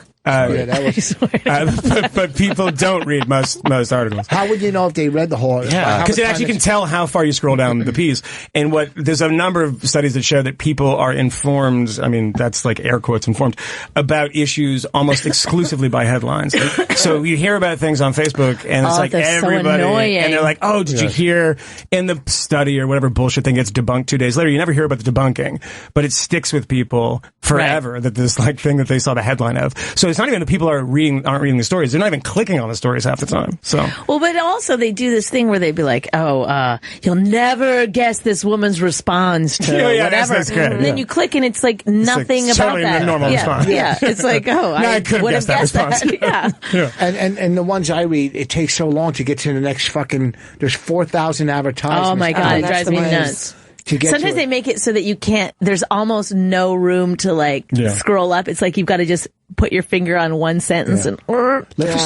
But people don't read most articles. How would you know if they read the whole? Yeah, because it actually can tell how far you scroll down the piece. And there's a number of studies that show that people are informed. I mean, that's like air quotes informed about issues almost exclusively by headlines. So you hear about things on Facebook, and it's like everybody, so and they're like, "Oh, did you hear?" In the study or whatever bullshit thing gets debunked 2 days later. You never hear about the debunking, but it sticks with people forever. That this like thing that they saw the headline of. So it's not even that people aren't reading the stories. They're not even clicking on the stories half the time. So but also they do this thing where they'd be like, you'll never guess this woman's response to whatever. That's good. And then you click and it's like nothing about totally that. A normal response. Yeah, it's like, I could would have guessed that response. Yeah. And the ones I read, it takes so long to get to the next fucking. There's 4,000 advertisements. Oh my God, it drives me nuts. Sometimes they make it so that you can't, there's almost no room to scroll up. It's like you've got to just put your finger on one sentence and I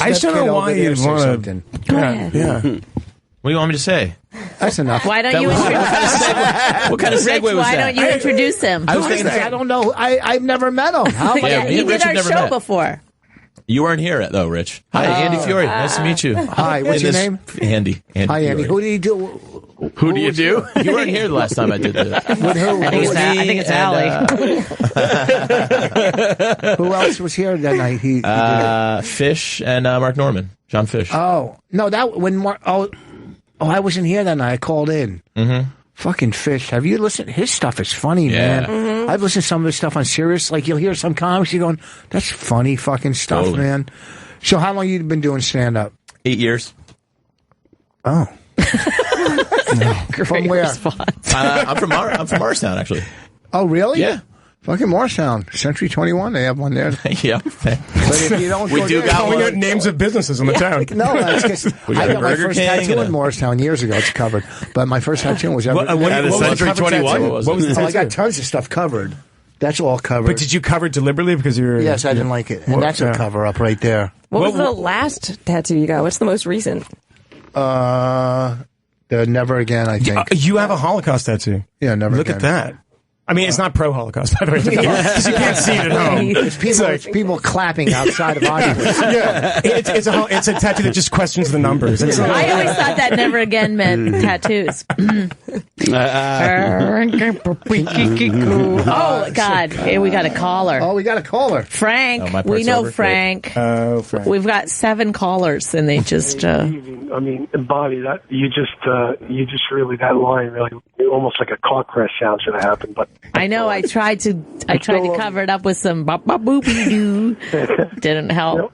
just don't know why you'd want to. Go ahead. Yeah. What do you want me to say? That's enough. Why don't you introduce him? What kind of segue was why that? don't you introduce him? I don't know. I've never met him. How am I? He did our show before. You weren't here, though, Rich. Hi, Andy Fiore. Nice to meet you. Hi, what's your name? Andy. Hi, Andy. Fiore. Who do you do? Who do you do? You weren't here the last time I did this. With who? I think it's Allie. Who else was here that night? He did Fish and Mark Norman. John Fish. Oh, no, that when Mark. Oh, I wasn't here that night. I called in. Mm-hmm. Fucking Fish. Have you listened? His stuff is funny, man. Mm-hmm. I've listened to some of his stuff on Sirius. Like, you'll hear some comics, you're going, that's funny fucking stuff, Totally. man. So how long you been doing stand-up? 8 years. Oh. From where? I'm from Morristown, actually. Oh, really? Yeah. Fucking Morristown. Century 21, they have one there. Yeah. But if you don't We go do there, got We one. got names of businesses in the town. No, that's because I got my Burger first King tattoo and in Morristown years ago. It's covered. But my first tattoo was ever. What was the Century cover 21? tattoo? What What was the I got tattoo? tons of stuff covered. That's all covered. But did you cover it deliberately because you were? Yes, I didn't like it. And that's a cover up right there. What was the last tattoo you got? What's the most recent? The Never Again, I think. You have a Holocaust tattoo. Yeah, Never Look Again. at that. I mean, it's not pro-Holocaust, by the way, because you can't see it at home. It's people clapping outside of audience. Yeah, it's a tattoo that just questions the numbers. I always thought that Never Again meant tattoos. Oh, God. Hey, we got a caller. Oh, we got a caller. Frank. my part's We know over. Frank. Oh, Frank. We've got 7 callers, and they just... I mean, Bonnie, that you just really, that line really almost like a car crash sound should have happened. But I know. I tried to cover it up with some bop bop boopy doo. Didn't help.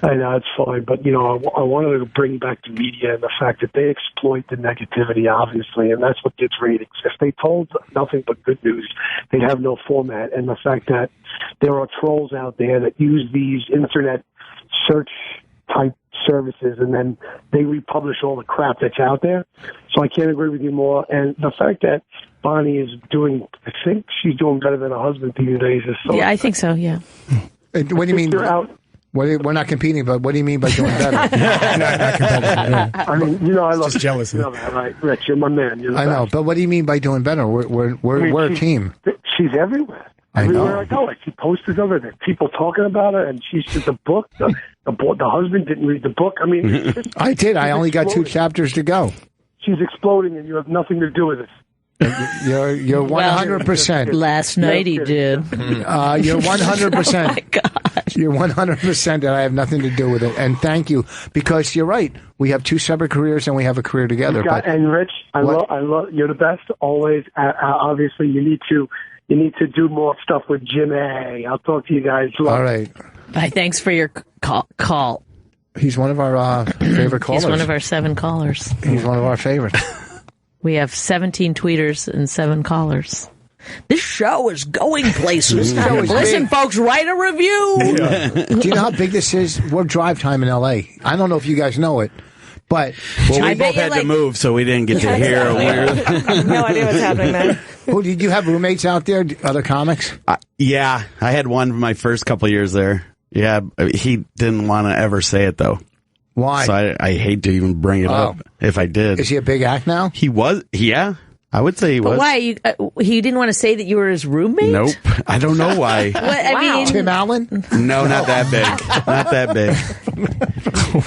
I know it's fine, but I wanted to bring back the media and the fact that they exploit the negativity, obviously, and that's what gets ratings. If they told nothing but good news, they'd have no format. And the fact that there are trolls out there that use these internet search type services and then they republish all the crap that's out there. So I can't agree with you more. And the fact that Bonnie is doing, I think she's doing better than her husband these days. Is so Yeah, I think so, yeah. What do you mean? You're out. We're not competing, but what do you mean by doing better? not competitive. I mean, I love just jealousy. You know that, right? Rich, you're my man. You're the I know, best. but what do you mean by doing better? We're a team. She's everywhere. I Everywhere know. I go, I see posters of her. There's people talking about her, and she's just a book. The husband didn't read the book. I mean, it's just, I did. I only got 2 exploding. chapters to go. She's exploding, and you have nothing to do with it. You're 100%. Last night he did. You're 100%. Oh, my God. You're 100% that I have nothing to do with it. And thank you, because you're right. We have 2 separate careers, and we have a career together. And Rich, I love you're the best always. Obviously, you need to do more stuff with Jim A. I'll talk to you guys. All right. Bye, thanks for your call. He's one of our favorite callers. He's one of our 7 callers. He's one of our favorites. We have 17 tweeters and 7 callers. This show is going places. Listen, big. folks, write a review. Do you know how big this is? We're drive time in L.A. I don't know if you guys know it, but Well, I we bet both had you, to move, so we didn't get to hear. No idea what's happening there. who did you have roommates out there? Other comics? Yeah, I had one for my first couple years there. Yeah, he didn't want to ever say it though. Why? So I hate to even bring it up if I did. Is he a big act now? He was, yeah. I would say he was. But why? He didn't want to say that you were his roommate? Nope. I don't know why. I mean, Tim Allen? No, not that big. Not that big.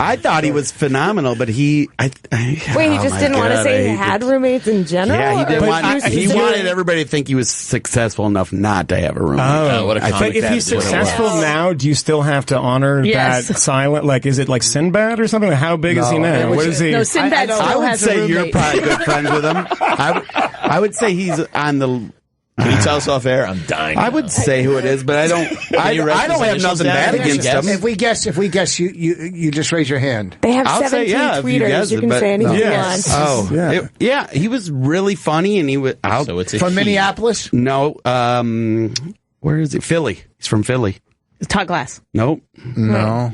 I thought he was phenomenal, but he just didn't want to say he had roommates in general? Yeah, he didn't want. He wanted wanted everybody to think he was successful enough not to have a roommate. Oh, what a I think if he's successful now, do you still have to honor that silent? Like, is it like Sinbad or something? Like, how big is he now? What is he? No, Sinbad I still would has a say roommate. you're probably good friends with him. I would say he's on the. Can you tell us off air? I'm dying. I would say who it is, but I don't. I don't have nothing bad against him. If we guess, you just raise your hand. They have I'll 17 say, yeah, tweeters. You can say anything you want. Oh, yeah. He was really funny, and he was from Minneapolis. No, where is he? Philly. He's from Philly. Todd Glass. Nope. No.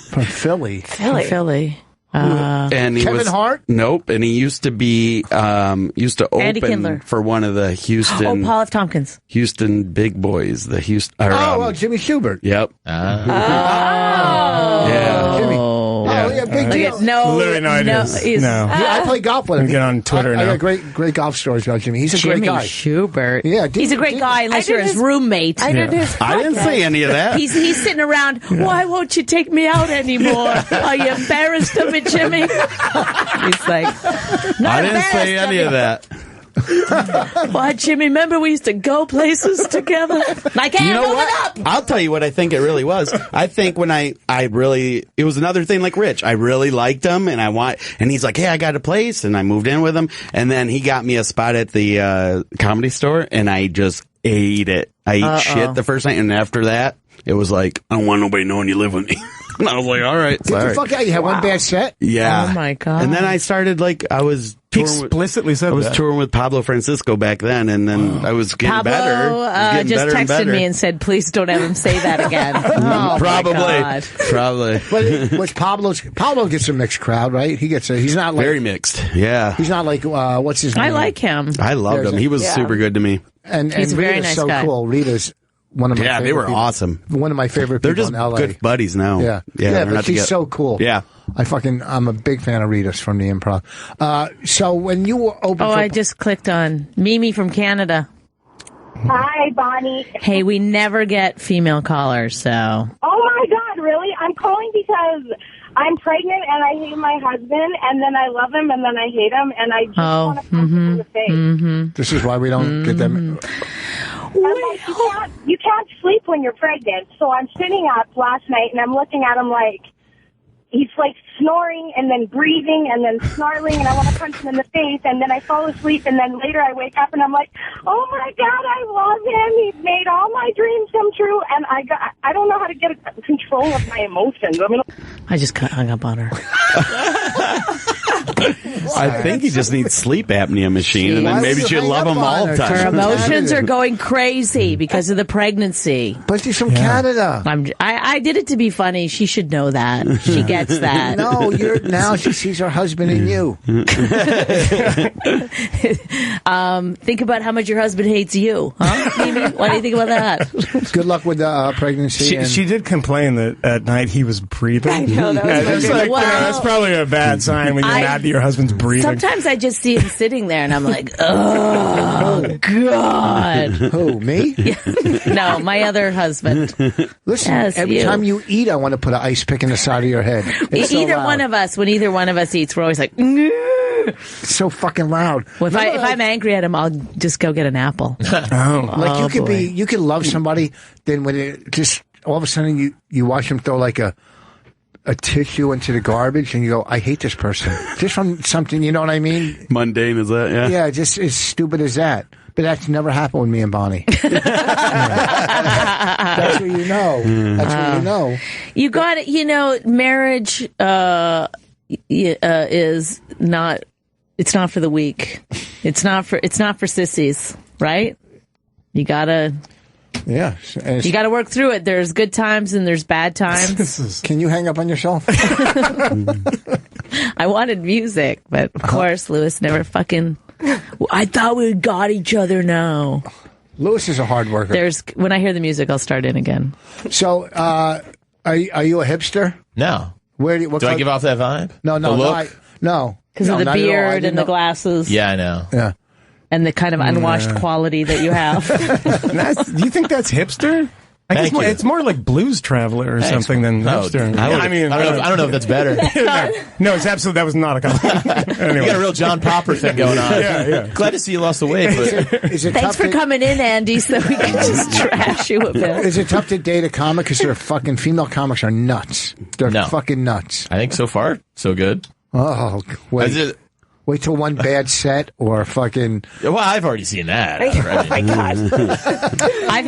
From Philly. Philly. And he Kevin Hart? Nope. And he used to be Andy open Kindler. for one of the Houston. Paul F. Tompkins. Houston Big Boys. The Houston. Jimmy Schubert. Yep. Yeah. Jimmy. Big deal. I play golf with him. Get on Twitter now. I got great golf stories about Jimmy. He's a great guy. Jimmy Schubert. Yeah, he's a great guy unless you're his roommate. I didn't say any of that. He's sitting around. Why won't you take me out anymore? Are you embarrassed of it, Jimmy? He's like, I didn't say any of that. Why, Jimmy? Remember we used to go places together? Like, hey, you know what? I'll tell you what I think it really was. I think when it was another thing like Rich. I really liked him, and he's like, hey, I got a place, and I moved in with him, and then he got me a spot at the Comedy Store, and I just ate it. I ate shit the first night, and after that, it was like, I don't want nobody knowing you live with me. And I was like, all right. Get the fuck out. You had one bad set? Yeah. Oh, my God. And then I started, I was explicitly said I was touring with Pablo Francisco back then, and then I was getting better. Pablo just texted me and said, please don't have him say that again. Probably. But what's Pablo gets a mixed crowd, right? He's not like... Very mixed, yeah. He's not like, what's his name? I like him. I loved him. He was super good to me. And he's a very Rita's nice so guy. cool. Rita's one of my favorite they were people. awesome. One of my favorite They're people just in LA. good buddies now. Yeah, but she's so cool. Yeah. I'm a big fan of Rita's from the Improv. So when you were open I just clicked on Mimi from Canada. Hi, Bonnie. Hey, we never get female callers, so... Oh, my God, really? I'm calling because I'm pregnant and I hate my husband, and then I love him, and then I hate him, and I just want to punch him in the face. This is why we don't get them... You can't sleep when you're pregnant, so I'm sitting up last night, and I'm looking at him like... He's like snoring and then breathing and then snarling, and I want to punch him in the face, and then I fall asleep, and then later I wake up and I'm like, oh my God, I love him. He's made all my dreams come true, and I don't know how to get control of my emotions. I just hung up on her. I think he just needs sleep apnea machine, and then maybe she'll love him all the time. Her emotions are going crazy because of the pregnancy. But she's from Canada. I did it to be funny. She should know that. She gets that. No, now she sees her husband in you. Think about how much your husband hates you, huh? Mimi? What do you think about that? Good luck with the pregnancy. She did complain that at night he was breathing. I know, that was that's probably a bad sign when you're mad that your husband's breathing. Sometimes I just see him sitting there and I'm like, oh, God. Who, me? No, my other husband. Listen, every time you eat, I want to put an ice pick in the side of your head. It's either one of us, when either one of us eats, we're always like, it's so fucking loud. Well, if I'm angry at him, I'll just go get an apple. You could love somebody, then when it just all of a sudden you watch him throw like a tissue into the garbage, and you go, I hate this person. Just from something, you know what I mean? Mundane as that, yeah. Yeah, just as stupid as that. But that's never happened with me and Bonnie. That's what you know. That's what you know. You got it. Marriage is not. It's not for the weak. It's not for sissies, right? You gotta. Yeah. You gotta work through it. There's good times and there's bad times. Can you hang up on yourself? I wanted music, but of course, Lewis never fucking. I thought we got each other now. Lewis is a hard worker. When I hear the music, I'll start in again. So, are you a hipster? No. Where do I give off that vibe? No. Because of the beard and the glasses. Yeah, I know. Yeah. And the kind of unwashed quality that you have. Do you think that's hipster? I guess it's more like Blues Traveler or something than hipster. I don't know if that's better. No, it's absolutely, that was not a compliment. Anyway. You got a real John Popper thing going on. Yeah. Glad to see you lost the weight. But Thanks for coming in, Andy, so we can just trash you a bit. Is it tough to date a comic because they're fucking female comics are nuts? They're fucking nuts. I think so far so good. Oh, wait till one bad set or fucking. Well, I've already seen that. Oh my God. I've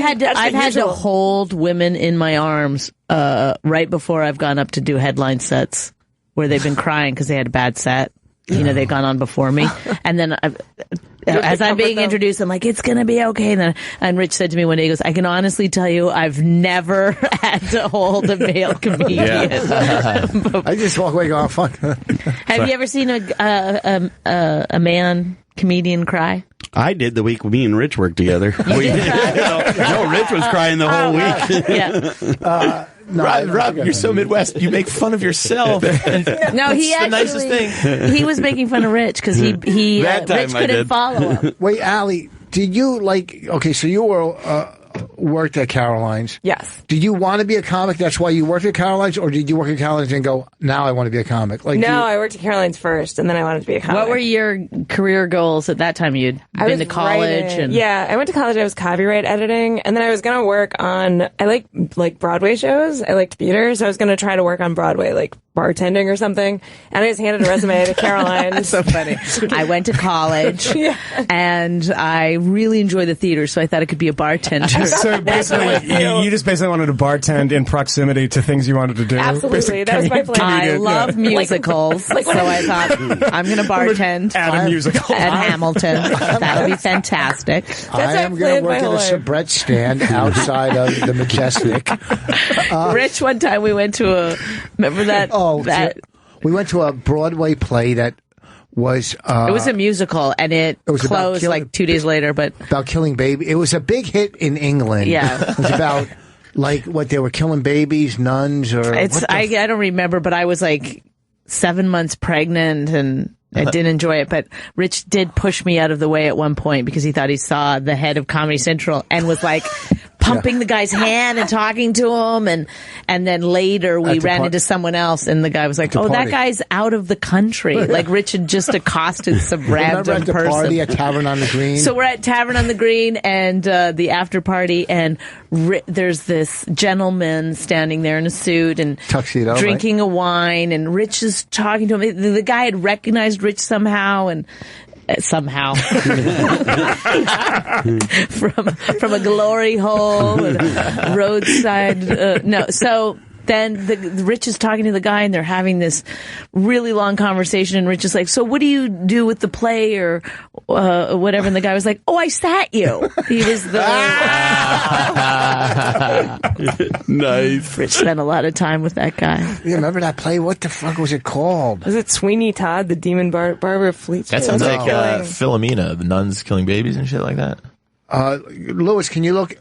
had to hold women in my arms right before I've gone up to do headline sets where they've been crying because they had a bad set. You know, they've gone on before me, and then as I'm being introduced, I'm like, "It's gonna be okay." And Rich said to me one day, he goes, "I can honestly tell you, I've never had to hold a male comedian." I just walk away going, "Fuck." Have you ever seen a man comedian cry? I did the week me and Rich worked together. No, Rich was crying the whole week. Yeah. Rob, you're so Midwest. You make fun of yourself. No, he actually. The nicest thing. He was making fun of Rich because Rich couldn't follow him. Wait, Allie, did you Okay, so you were worked at Caroline's. Yes. Did you want to be a comic? That's why you worked at Caroline's, or did you work at Caroline's and go, now I want to be a comic? I worked at Caroline's first, and then I wanted to be a comic. What were your career goals at that time? You'd been to college, yeah, I went to college. I was copyright editing, and then I was going to work on. I like Broadway shows. I liked theater, so I was going to try to work on Broadway, like bartending or something. And I just handed a resume to Caroline. That's so funny. I went to college, and I really enjoyed the theater, so I thought I could be a bartender. So basically, you just basically wanted to bartend in proximity to things you wanted to do. Absolutely, that was my plan. I love musicals, so I thought I'm going to bartend at a musical at Hamilton. That'll be fantastic. I am going to work at a soubrette stand outside of the Majestic. Rich, one time we went to remember that? We went to a Broadway play that was it was a musical, and it closed like 2 days later. But about killing babies. It was a big hit in England. Yeah, it was about what they were killing babies, nuns, or I don't remember, but I was like 7 months pregnant and I didn't enjoy it. But Rich did push me out of the way at one point because he thought he saw the head of Comedy Central and was like pumping the guy's hand and talking to him, and then later we ran into someone else, and the guy was like, "Oh, that guy's out of the country." Like Rich had just accosted some random at the person. Party at Tavern on the Green. So we're at Tavern on the Green and the after party, and there's this gentleman standing there in a suit and tuxedo, drinking a wine, and Rich is talking to him. The guy had recognized Rich somehow, and somehow from a glory hole and roadside so then Rich is talking to the guy, and they're having this really long conversation, and Rich is like, "So what do you do with the play or whatever?" And the guy was like, "Oh, I sat you." He was the nice. Rich spent a lot of time with that guy. You remember that play? What the fuck was it called? Was it Sweeney Todd, the Demon Barber of Fleet Street? That sounds like Philomena, the nuns killing babies and shit like that. Lewis, can you look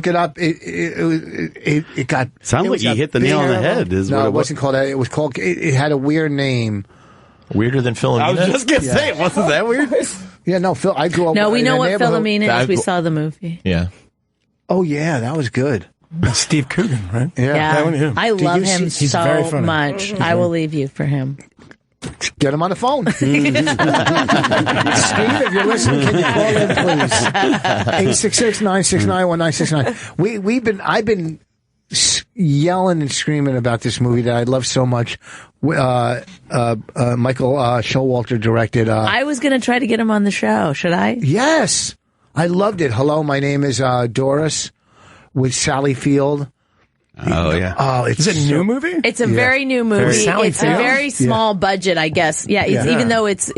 it up? It got sounds like you hit the nail on the head. It wasn't called that. It was called. It had a weird name. Weirder than Philomena. I was just gonna say, wasn't that weird? Yeah, no, Phil. I grew up. No, we know what Philomena is. We I- saw the movie. Yeah. Oh yeah, that was good. That's Steve Coogan, right? Yeah. That one, yeah. I love him He's very so funny. much. I will leave you for him. Get him on the phone. Steve, if you're listening, can you call in, please? 866-969-1969. I've been yelling and screaming about this movie that I love so much. Michael Showalter directed. I was going to try to get him on the show. Should I? Yes. I loved it. Hello, my name is Doris with Sally Field. Oh, yeah. Oh, Is it a new movie? It's a very new movie. It's a very small budget, I guess. Yeah, even though it's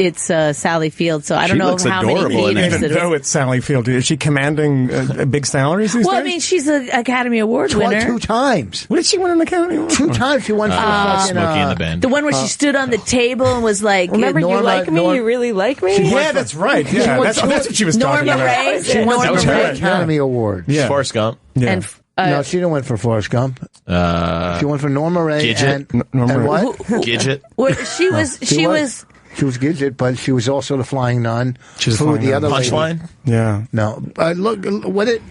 Sally Field, so I don't know how many theaters Even though it's Sally Field, is she commanding big salaries these days? I mean, she's an Academy Award winner. Two times. What did she win an Academy Award? 2 times she won for Smokey and the Band. The one where she stood on the table and was like, "Remember, you like me? You really like me?" Yeah, that's right. Yeah, that's what she was talking Norma about. Ray. She won That was 2 right. Academy Awards. Yeah. Forrest Gump. Yeah. And No, she didn't win for Forrest Gump. She won for Norma Ray Gidget. and what? Gidget. she was She was good, but she was also the flying nun. She was Who, the other Punchline? Yeah. No. Look, what it,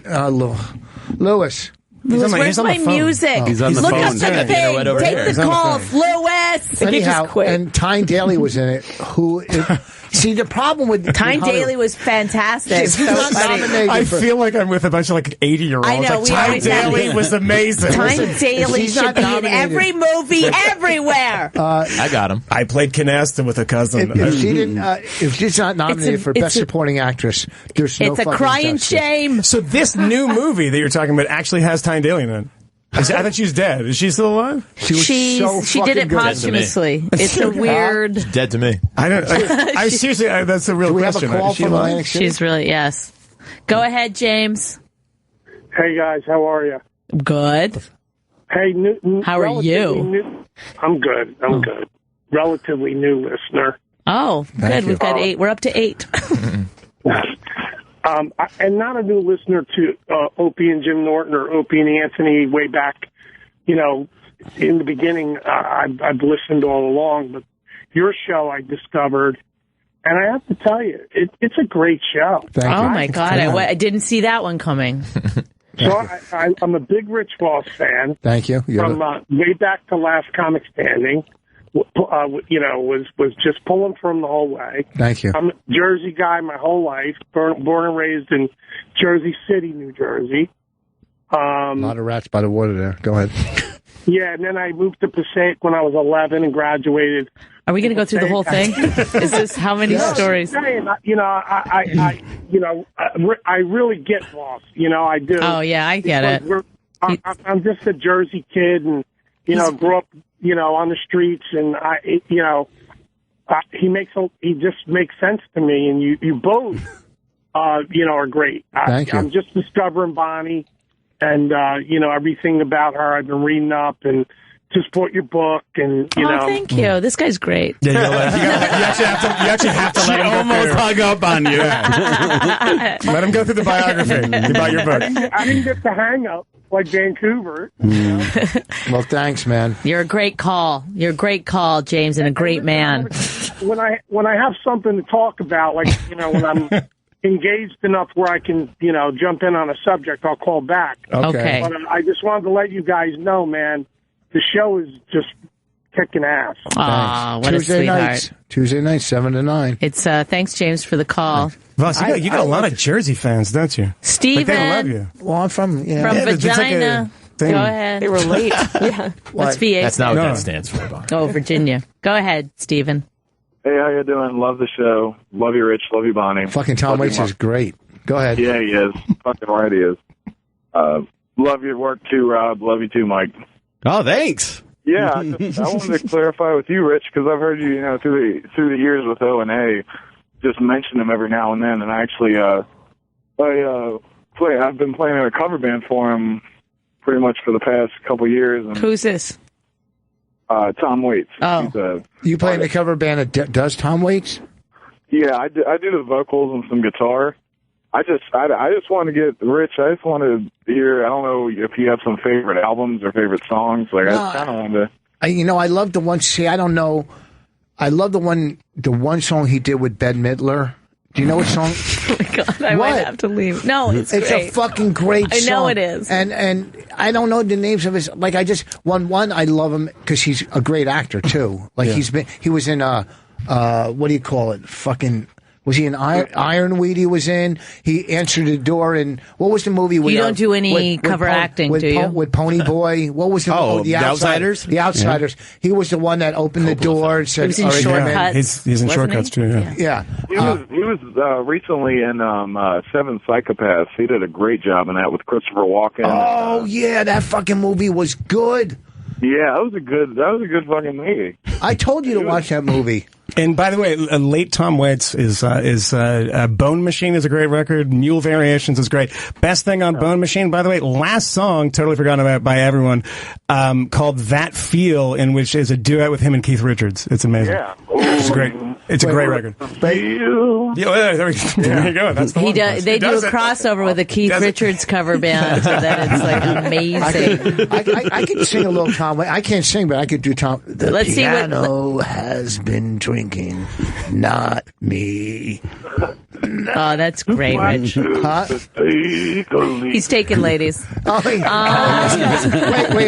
Lewis. Where's my music? He's on the Look phone. up the thing. Take the call, Lewis. Anyhow, and Tyne Daly was in it. See, the problem with Tyne Daly was fantastic. She's not nominated. I feel like I'm with a bunch of 80-year-olds. I know. Tyne Daly was amazing. Tyne Daly should be in every movie, everywhere. I got him. I played canasta with a cousin. If she didn't, if she's not nominated for Best Supporting Actress, there's no fucking It's a crying justice. shame. So this new movie that you're talking about actually has Tyne Daly in it. I thought she was dead. Is she still alive? She did it posthumously. It's a weird. She's dead to me. I seriously, that's a real Do we have question. a call Is she from alive? Atlantic City? She's really, yes. Go ahead, James. Hey guys, how are you? Good. Hey, How are you? I'm good. I'm good. Relatively new listener. Oh, good. We've got 8. We're up to 8. And not a new listener to Opie and Jim Norton or Opie and Anthony way back, in the beginning. I've listened all along, but your show I discovered, and I have to tell you, it's a great show. Oh, my God. I didn't see that one coming. So I'm a big Rich Voss fan. Thank you. From way back to Last Comic Standing. Was just pulling from the whole way. Thank you. I'm a Jersey guy my whole life, born and raised in Jersey City, New Jersey. A lot of rats by the water there. Go ahead. Yeah, and then I moved to Passaic when I was 11 and graduated. Are we going to go through the whole thing? Is this how many stories? I really get Voss. I do. Oh, yeah, I get it. I'm just a Jersey kid and, grew up, on the streets, and he just makes sense to me, and you both, are great. Thank you. I'm just discovering Bonnie, and everything about her. I've been reading up and to support your book, and thank you. This guy's great. Yeah, you actually have to let him go almost through. hung up on you. Let him go through the biography about your book. I didn't get the hang up like Vancouver. Well, thanks, man. You're a great call. You're a great call, James, and a great man. When I have something to talk about, like when I'm engaged enough where I can jump in on a subject, I'll call back. Okay. But I just wanted to let you guys know, man, the show is just kicking ass. Aw, what Tuesday a sweetheart. nights. Tuesday nights, 7 to 9. It's thanks, James, for the call. Voss, you got a lot of Jersey fans, don't you? Steven. They love you. Well, I'm from From Vagina. Go ahead. They were late. Yeah. What's VA? That's not what that stands for, Bob. Oh, Virginia. Go ahead, Steven. Hey, how you doing? Love the show. Love you, Rich. Love you, Bonnie. Fucking Tom Waits is great. Go ahead. Yeah, he is. Fucking right, he is. Love your work too, Rob. Love you too, Mike. Oh, thanks. Yeah, I wanted to clarify with you, Rich, because I've heard you, through the years with O&A, just mention them every now and then. And actually, I've been playing in a cover band for him pretty much for the past couple years. And, who's this? Tom Waits. Oh, you play in the cover band that does Tom Waits? Yeah, I do the vocals and some guitar. I just want to get Rich. I just want to hear. I don't know if you have some favorite albums or favorite songs. Like I kind of wanted to. I love the one. See, I don't know. I love the one song he did with Bette Midler. Do you know what song? Oh my God, I might have to leave. No, it's great. A fucking great song. I know it is. And I don't know the names of his. Like I just one. I love him because he's a great actor too. Like he was in what do you call it? Fucking. Was he in Ironweed? He was in. He answered the door. And what was the movie? You don't do any cover acting, do you? With Pony Boy. What was the The Outsiders? The Outsiders. Yeah. He was the one that opened the door and said, he was in Shortcuts. He's in Shortcuts too. Yeah. He was recently in Seven Psychopaths. He did a great job in that with Christopher Walken. Oh yeah, that fucking movie was good. Yeah, that was a good fucking movie. I told you to watch that movie. And by the way, late Tom Waits is Bone Machine is a great record. Mule Variations is great. Best thing on Bone Machine, by the way, last song, totally forgotten about by everyone, called That Feel, in which is a duet with him and Keith Richards. It's amazing. Yeah. It's great. It's a great record. But, there you go. That's the one. They do a crossover with a Keith Richards cover band, so that it's like amazing. I can sing a little Tom Waits. I can't sing, but I could do Tom. Let's see what piano has been drinking, not me. Oh, that's great, Rich. He's taking ladies. Wait,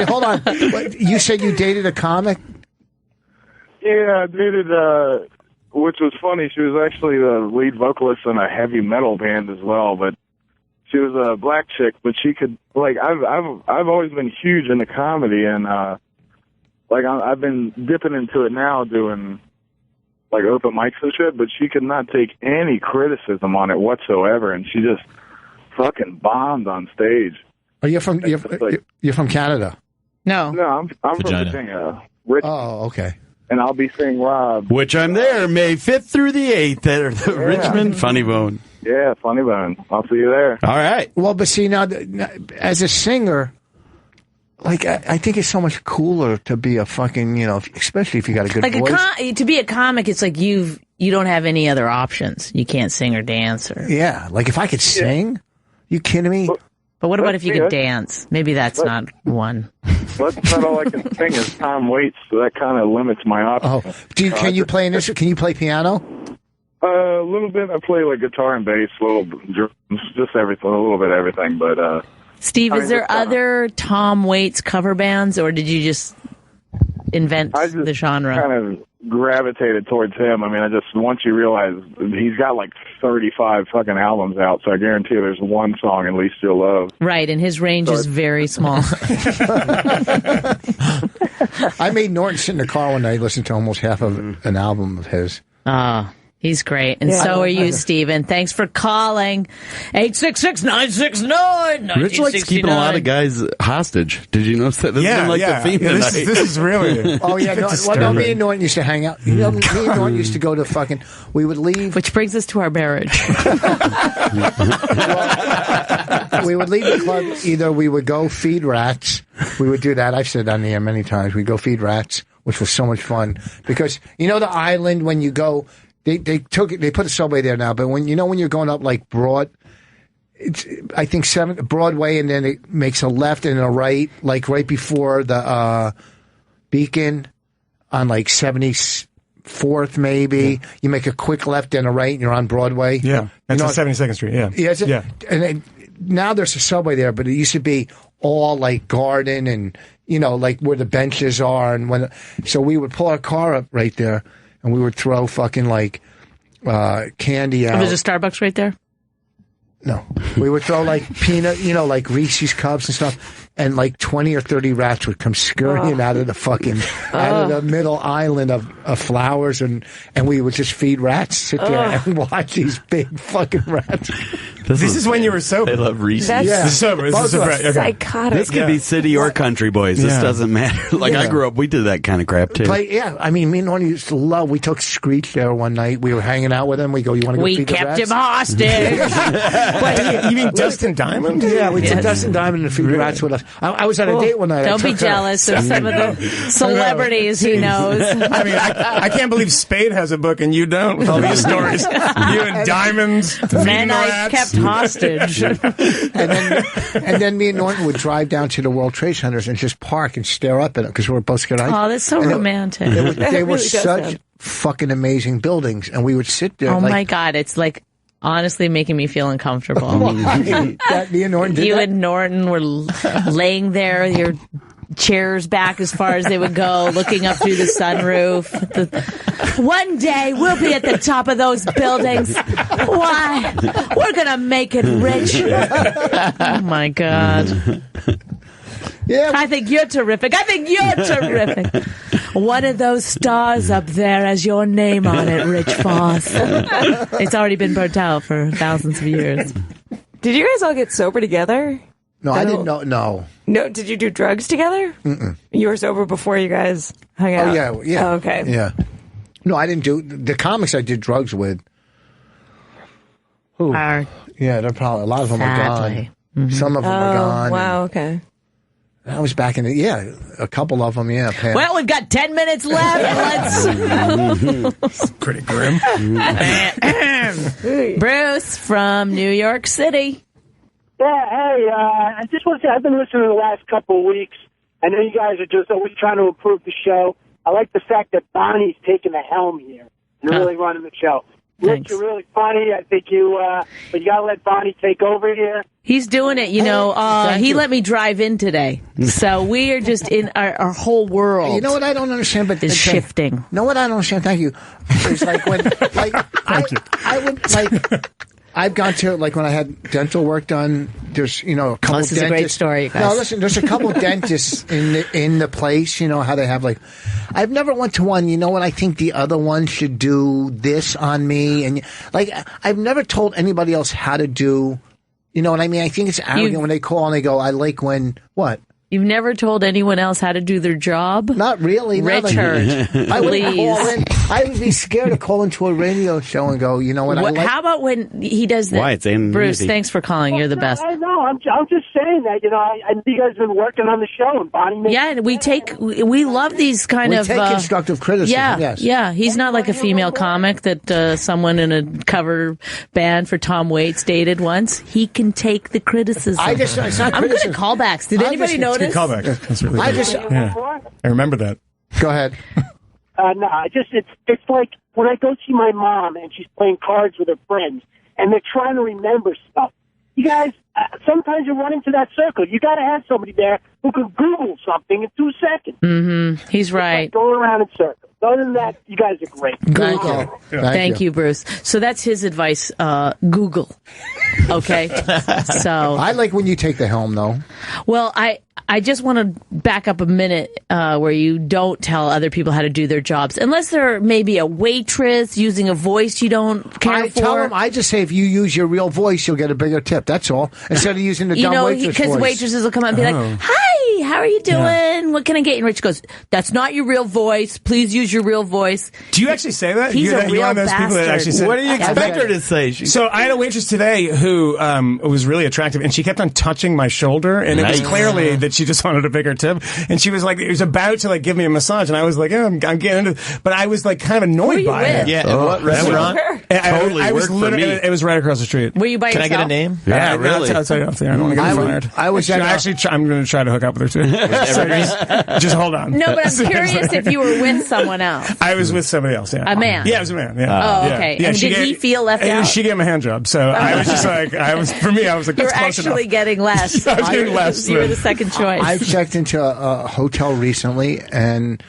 hold on. You said you dated a comic? Yeah, I dated, which was funny. She was actually the lead vocalist in a heavy metal band as well, but she was a black chick, but she could, like, I've always been huge into comedy, and, like, I've been dipping into it now doing, like, open mics and shit, but she could not take any criticism on it whatsoever, and she just fucking bombed on stage. Oh, you're from Canada? No. No, I'm from Virginia. Oh, okay. And I'll be seeing Rob. Which I'm there May 5th through the 8th at the Richmond Funny Bone. Yeah, Funny Bone. I'll see you there. All right. Well, but see, now, as a singer, like, I think it's so much cooler to be a fucking, especially if you got a good voice. To be a comic, it's like you don't have any other options. You can't sing or dance. Yeah, like if I could sing, you kidding me? But what about if you could dance? Maybe that's not one. That's not all I can sing is Tom Waits, so that kind of limits my options. Oh, can you play an instrument? Can you play piano? A little bit. I play like guitar and bass, little drums, just everything, a little bit of everything. But Steve, is there other Tom Waits cover bands, or did you just invent the genre? Kind of gravitated towards him. I mean, once you realize he's got like 35 fucking albums out, so I guarantee there's one song at least you'll love. Right, and his range is very small. I made Norton sit in the car one night, listened to almost half of an album of his. He's great. And so are you, Steven. Thanks for calling. 866-969-1969. Rich likes keeping a lot of guys hostage. Did you notice that? This has been like the theme tonight. This is really... Oh, yeah. Me and Norton used to hang out. Me and Norton used to go to fucking... We would leave... Which brings us to our marriage. We would leave the club. Either we would go feed rats. We would do that. I've said that on the air many times. We'd go feed rats, which was so much fun. Because, the island, when you go... They put a subway there now, but when you're going up like it's I think 7th Broadway, and then it makes a left and a right, like right before the Beacon on like 74th maybe. You make a quick left and a right, and you're on Broadway. Yeah, that's on 72nd Street. Yeah, yeah. And now there's a subway there, but it used to be all like garden and like where the benches are, and so we would pull our car up right there. And we would throw fucking like candy out. There's a Starbucks right there? No. We would throw like peanut, like Reese's Cups and stuff. And like 20 or 30 rats would come scurrying out of the fucking, out of the middle island of flowers. And we would just feed rats, sit there and watch these big fucking rats. This is when you were sober. They love Reese's. That's psychotic. This could be city or country boys. This doesn't matter. Like I grew up, we did that kind of crap too. I mean, me and Norton used to love. We took Screech there one night. We were hanging out with him. We go, "You want to go feed the rats?" We kept him hostage. But you mean Dustin Diamond? Yeah, we took Dustin Diamond to feed the rats with us. I was on a date one night. Don't be jealous of some of the celebrities he knows. I mean, I can't believe Spade has a book and you don't with all these stories. You and Diamonds. Men I kept hostage. and then me and Norton would drive down to the World Trade Centers and just park and stare up at it because we were both scared. Oh, that's so romantic. They were such fucking amazing buildings, and we would sit there. Oh my God, it's like honestly making me feel uncomfortable. That me and Norton did you that? and Norton were laying there, your chairs back as far as they would go, looking up through the sunroof. One day we'll be at the top of those buildings. Why? We're gonna make it rich. Oh my God. Yeah. I think you're terrific. One of those stars up there has your name on it, Rich Foss. It's already been burnt out for thousands of years. Did you guys all get sober together? No, I didn't know. No. No, did you do drugs together? Mm-mm. You were sober before you guys hung out? Oh, yeah. Oh, okay. Yeah. No, I didn't do... The comics I did drugs with... Are they're probably... A lot of them are gone. Mm-hmm. Some of them are gone. Wow, okay. That was back in a couple of them, Pam. Well, we've got 10 minutes left. Let's... Pretty grim. Bruce from New York City. Yeah, hey, I just want to say I've been listening the last couple of weeks. I know you guys are just always trying to improve the show. I like the fact that Bonnie's taking the helm here and really running the show. Rich, you're really funny. I think but you got to let Bonnie take over here. He's doing it, you know. He let me drive in today. So we are just in our whole world. You know what I don't understand? But is shifting. You know what I don't understand? Thank you. It's like when, I would I've gone to, like, when I had dental work done, there's, a couple dentists. This is a great story, you guys. No, listen, there's a couple dentists in the place, how they have, I've never went to one, what, I think the other one should do this on me, and, I've never told anybody else how to do, you know what I mean? I think it's arrogant when they call and they go, I like when, what? You've never told anyone else how to do their job? Not really. Richard, I would call in. I would be scared to call into a radio show and go, you know what? How about when he does that? Why? It's Bruce, thanks for calling. You're the best. I know. I'm just saying that. I think you guys have been working on the show, and Bonnie. Yeah, we love these kind of. We take constructive criticism. Yeah, yes. Yeah. He's not like a female comic that someone in a cover band for Tom Waits dated once. He can take the criticism. I'm good at callbacks. Did anybody notice? Good callback. That's really good. I remember that. Go ahead. No, it's like when I go see my mom and she's playing cards with her friends and they're trying to remember stuff. You guys, sometimes you run into that circle. You got to have somebody there who can Google something in 2 seconds. Mm-hmm. He's right. Going around in circles. Other than that, you guys are great. Google. Thank you, Bruce. So that's his advice. Google. Okay. So I like when you take the helm, though. Well, I just want to back up a minute where you don't tell other people how to do their jobs. Unless they're maybe a waitress using a voice you don't care for. Tell them, I just say if you use your real voice, you'll get a bigger tip. That's all. Instead of using the dumb waitress voice. Because waitresses will come out and be like, hi, how are you doing? Yeah. What can I get you? And Rich goes, that's not your real voice. Please use your real voice. Do you actually say that? He's a real one of those people that actually say, what do you expect her to say? So I had a waitress today who was really attractive, and she kept on touching my shoulder, and it was clearly that she just wanted a bigger tip. And she was like, it was about to give me a massage, and I was like, I'm getting into it. But I was kind of annoyed by it. Yeah, what restaurant? I was literally, it was right across the street. Were you by yourself? Can I get a name? Yeah, really. I'll tell you off there. I don't want to get fired. I was actually. I'm going to try to hook up with her too. So just hold on. No, but I'm curious if you were with someone else. I was with somebody else. Yeah, a man. Yeah, it was a man. Yeah. Okay. Yeah, and did he feel left out? She gave him a hand job, so I was just for me, I was like, that's close enough. You're actually getting less. I was getting less. You were the second choice. I checked into a hotel recently, and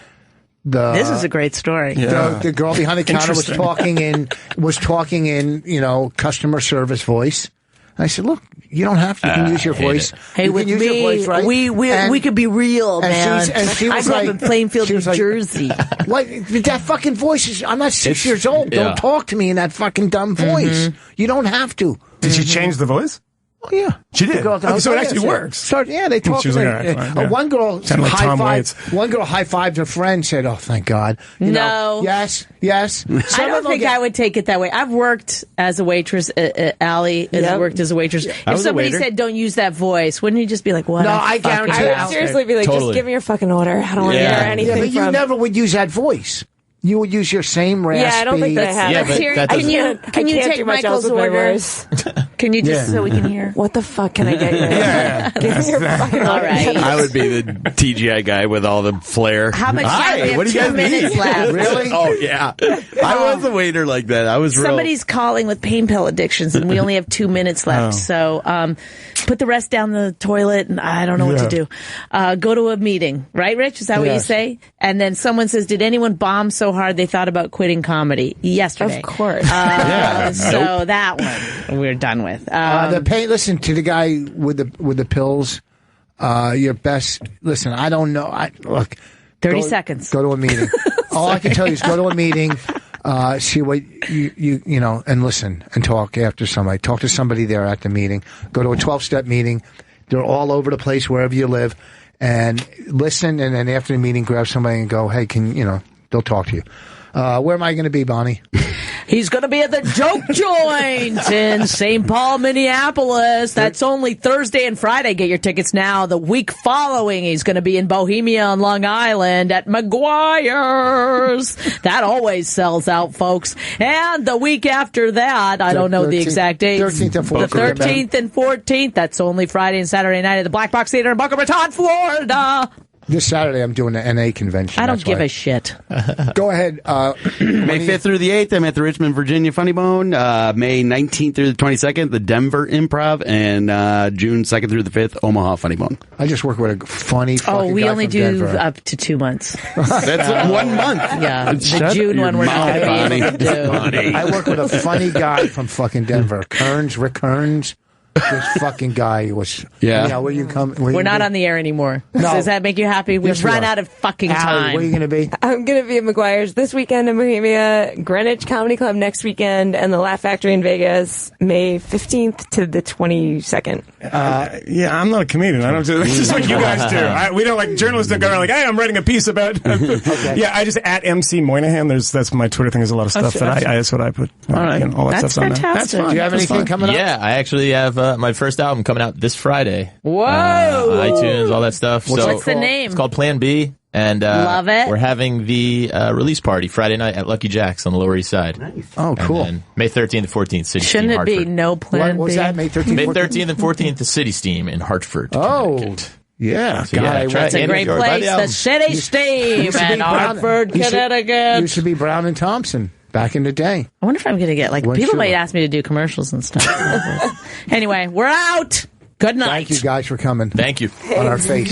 this is a great story. The girl behind the counter was talking in customer service voice. I said, look, you don't have to. You can use your voice. Hey, with me, your voice, right? we could be real, man. She was I grew up in Plainfield, New Jersey. What? That fucking voice is, I'm not 6 years old. Yeah. Don't talk to me in that fucking dumb voice. Mm-hmm. You don't have to. Did she change the voice? Oh, yeah. She did. So it actually works. They talk. She was like, one girl high-fived her friend, said, oh, thank God. No. Yes. I don't think I would take it that way. I've worked as a waitress. Allie has worked as a waitress. If somebody said, don't use that voice, wouldn't you just be like, what? No, I guarantee I would seriously be like, just give me your fucking order. I don't want to hear anything but you never would use that voice. You would use your same raspy. Yeah, I don't think that happens. Can you take Michael's orders? Can you just so we can hear? What the fuck can I get you? Give me your fucking order. All right. I would be the TGI guy with all the flair. How much time? We have 2 minutes left. Really? Oh, yeah. I was a waiter like that. I was Somebody's calling with pain pill addictions, and we only have 2 minutes left. So put the rest down the toilet, and I don't know what to do. Go to a meeting. Right, Rich? Is that what you say? And then someone says, did anyone bomb so hard they thought about quitting comedy yesterday? Of course. So that one we're done with. The pain. Listen to the guy with the pills. Your best. Listen, I don't know. Look. 30 seconds. Go to a meeting. All I can tell you is go to a meeting. See what you know, and listen and talk after somebody. Talk to somebody there at the meeting. Go to a 12-step meeting. They're all over the place wherever you live, and listen. And then after the meeting, grab somebody and go, hey, they'll talk to you. Where am I going to be, Bonnie? He's going to be at the Joke Joint in St. Paul, Minneapolis. That's only Thursday and Friday. Get your tickets now. The week following, he's going to be in Bohemia on Long Island at McGuire's. That always sells out, folks. And the week after that, I don't know the exact dates. 13th and 14th. The 13th and 14th. That's only Friday and Saturday night at the Black Box Theater in Boca Raton, Florida. This Saturday, I'm doing the NA convention. I don't give a shit. Go ahead. May 5th through the 8th, I'm at the Richmond, Virginia Funny Bone. May 19th through the 22nd, the Denver Improv. And June 2nd through the 5th, Omaha Funny Bone. I just work with a funny fucking we guy only from do Denver. up to 2 months. That's 1 month. Yeah, the June one we're not going to be able to do. I work with a funny guy from fucking Denver. Rick Kearns. This fucking guy was. Yeah. Where you come? We're not on the air anymore. No. Does that make you happy? We've Yes, we run are. out of fucking Allie, time. where are you going to be? I'm going to be at McGuire's this weekend in Bohemia, Greenwich Comedy Club next weekend, and the Laugh Factory in Vegas, May 15th to the 22nd. Yeah, I'm not a comedian. I don't do this. Is what you guys do. We don't like journalists don't go around like, hey, I'm writing a piece about. Okay. Yeah, I just at MC Moynihan. That's my Twitter thing. There's a lot of stuff that's what I put. All right, all that that's stuff's on there. fantastic. That's fun. Do you have That's anything fun. coming up? Yeah, I actually have my first album coming out this Friday. Whoa! iTunes, all that stuff. What's the name? It's called Plan B. And Love it. We're having the release party Friday night at Lucky Jack's on the Lower East Side. Nice. Oh, cool. And then May 13th and 14th, City Shouldn't Steam, it be Hartford. no plan What was B? that? May 13th? May 13th and 14th, the City Steam in Hartford. Oh, Connecticut. yeah. So, yeah, God, try That's a Andy great George. Buy place. the The album. City Steam Used to be in Brown- Hartford, used to- Connecticut. Used to be Brown and Thompson back in the day. I wonder if I'm going to get, Well, people sure. might ask me to do commercials and stuff. Anyway, we're out. Good night. Thank you guys for coming Thank you. on our face.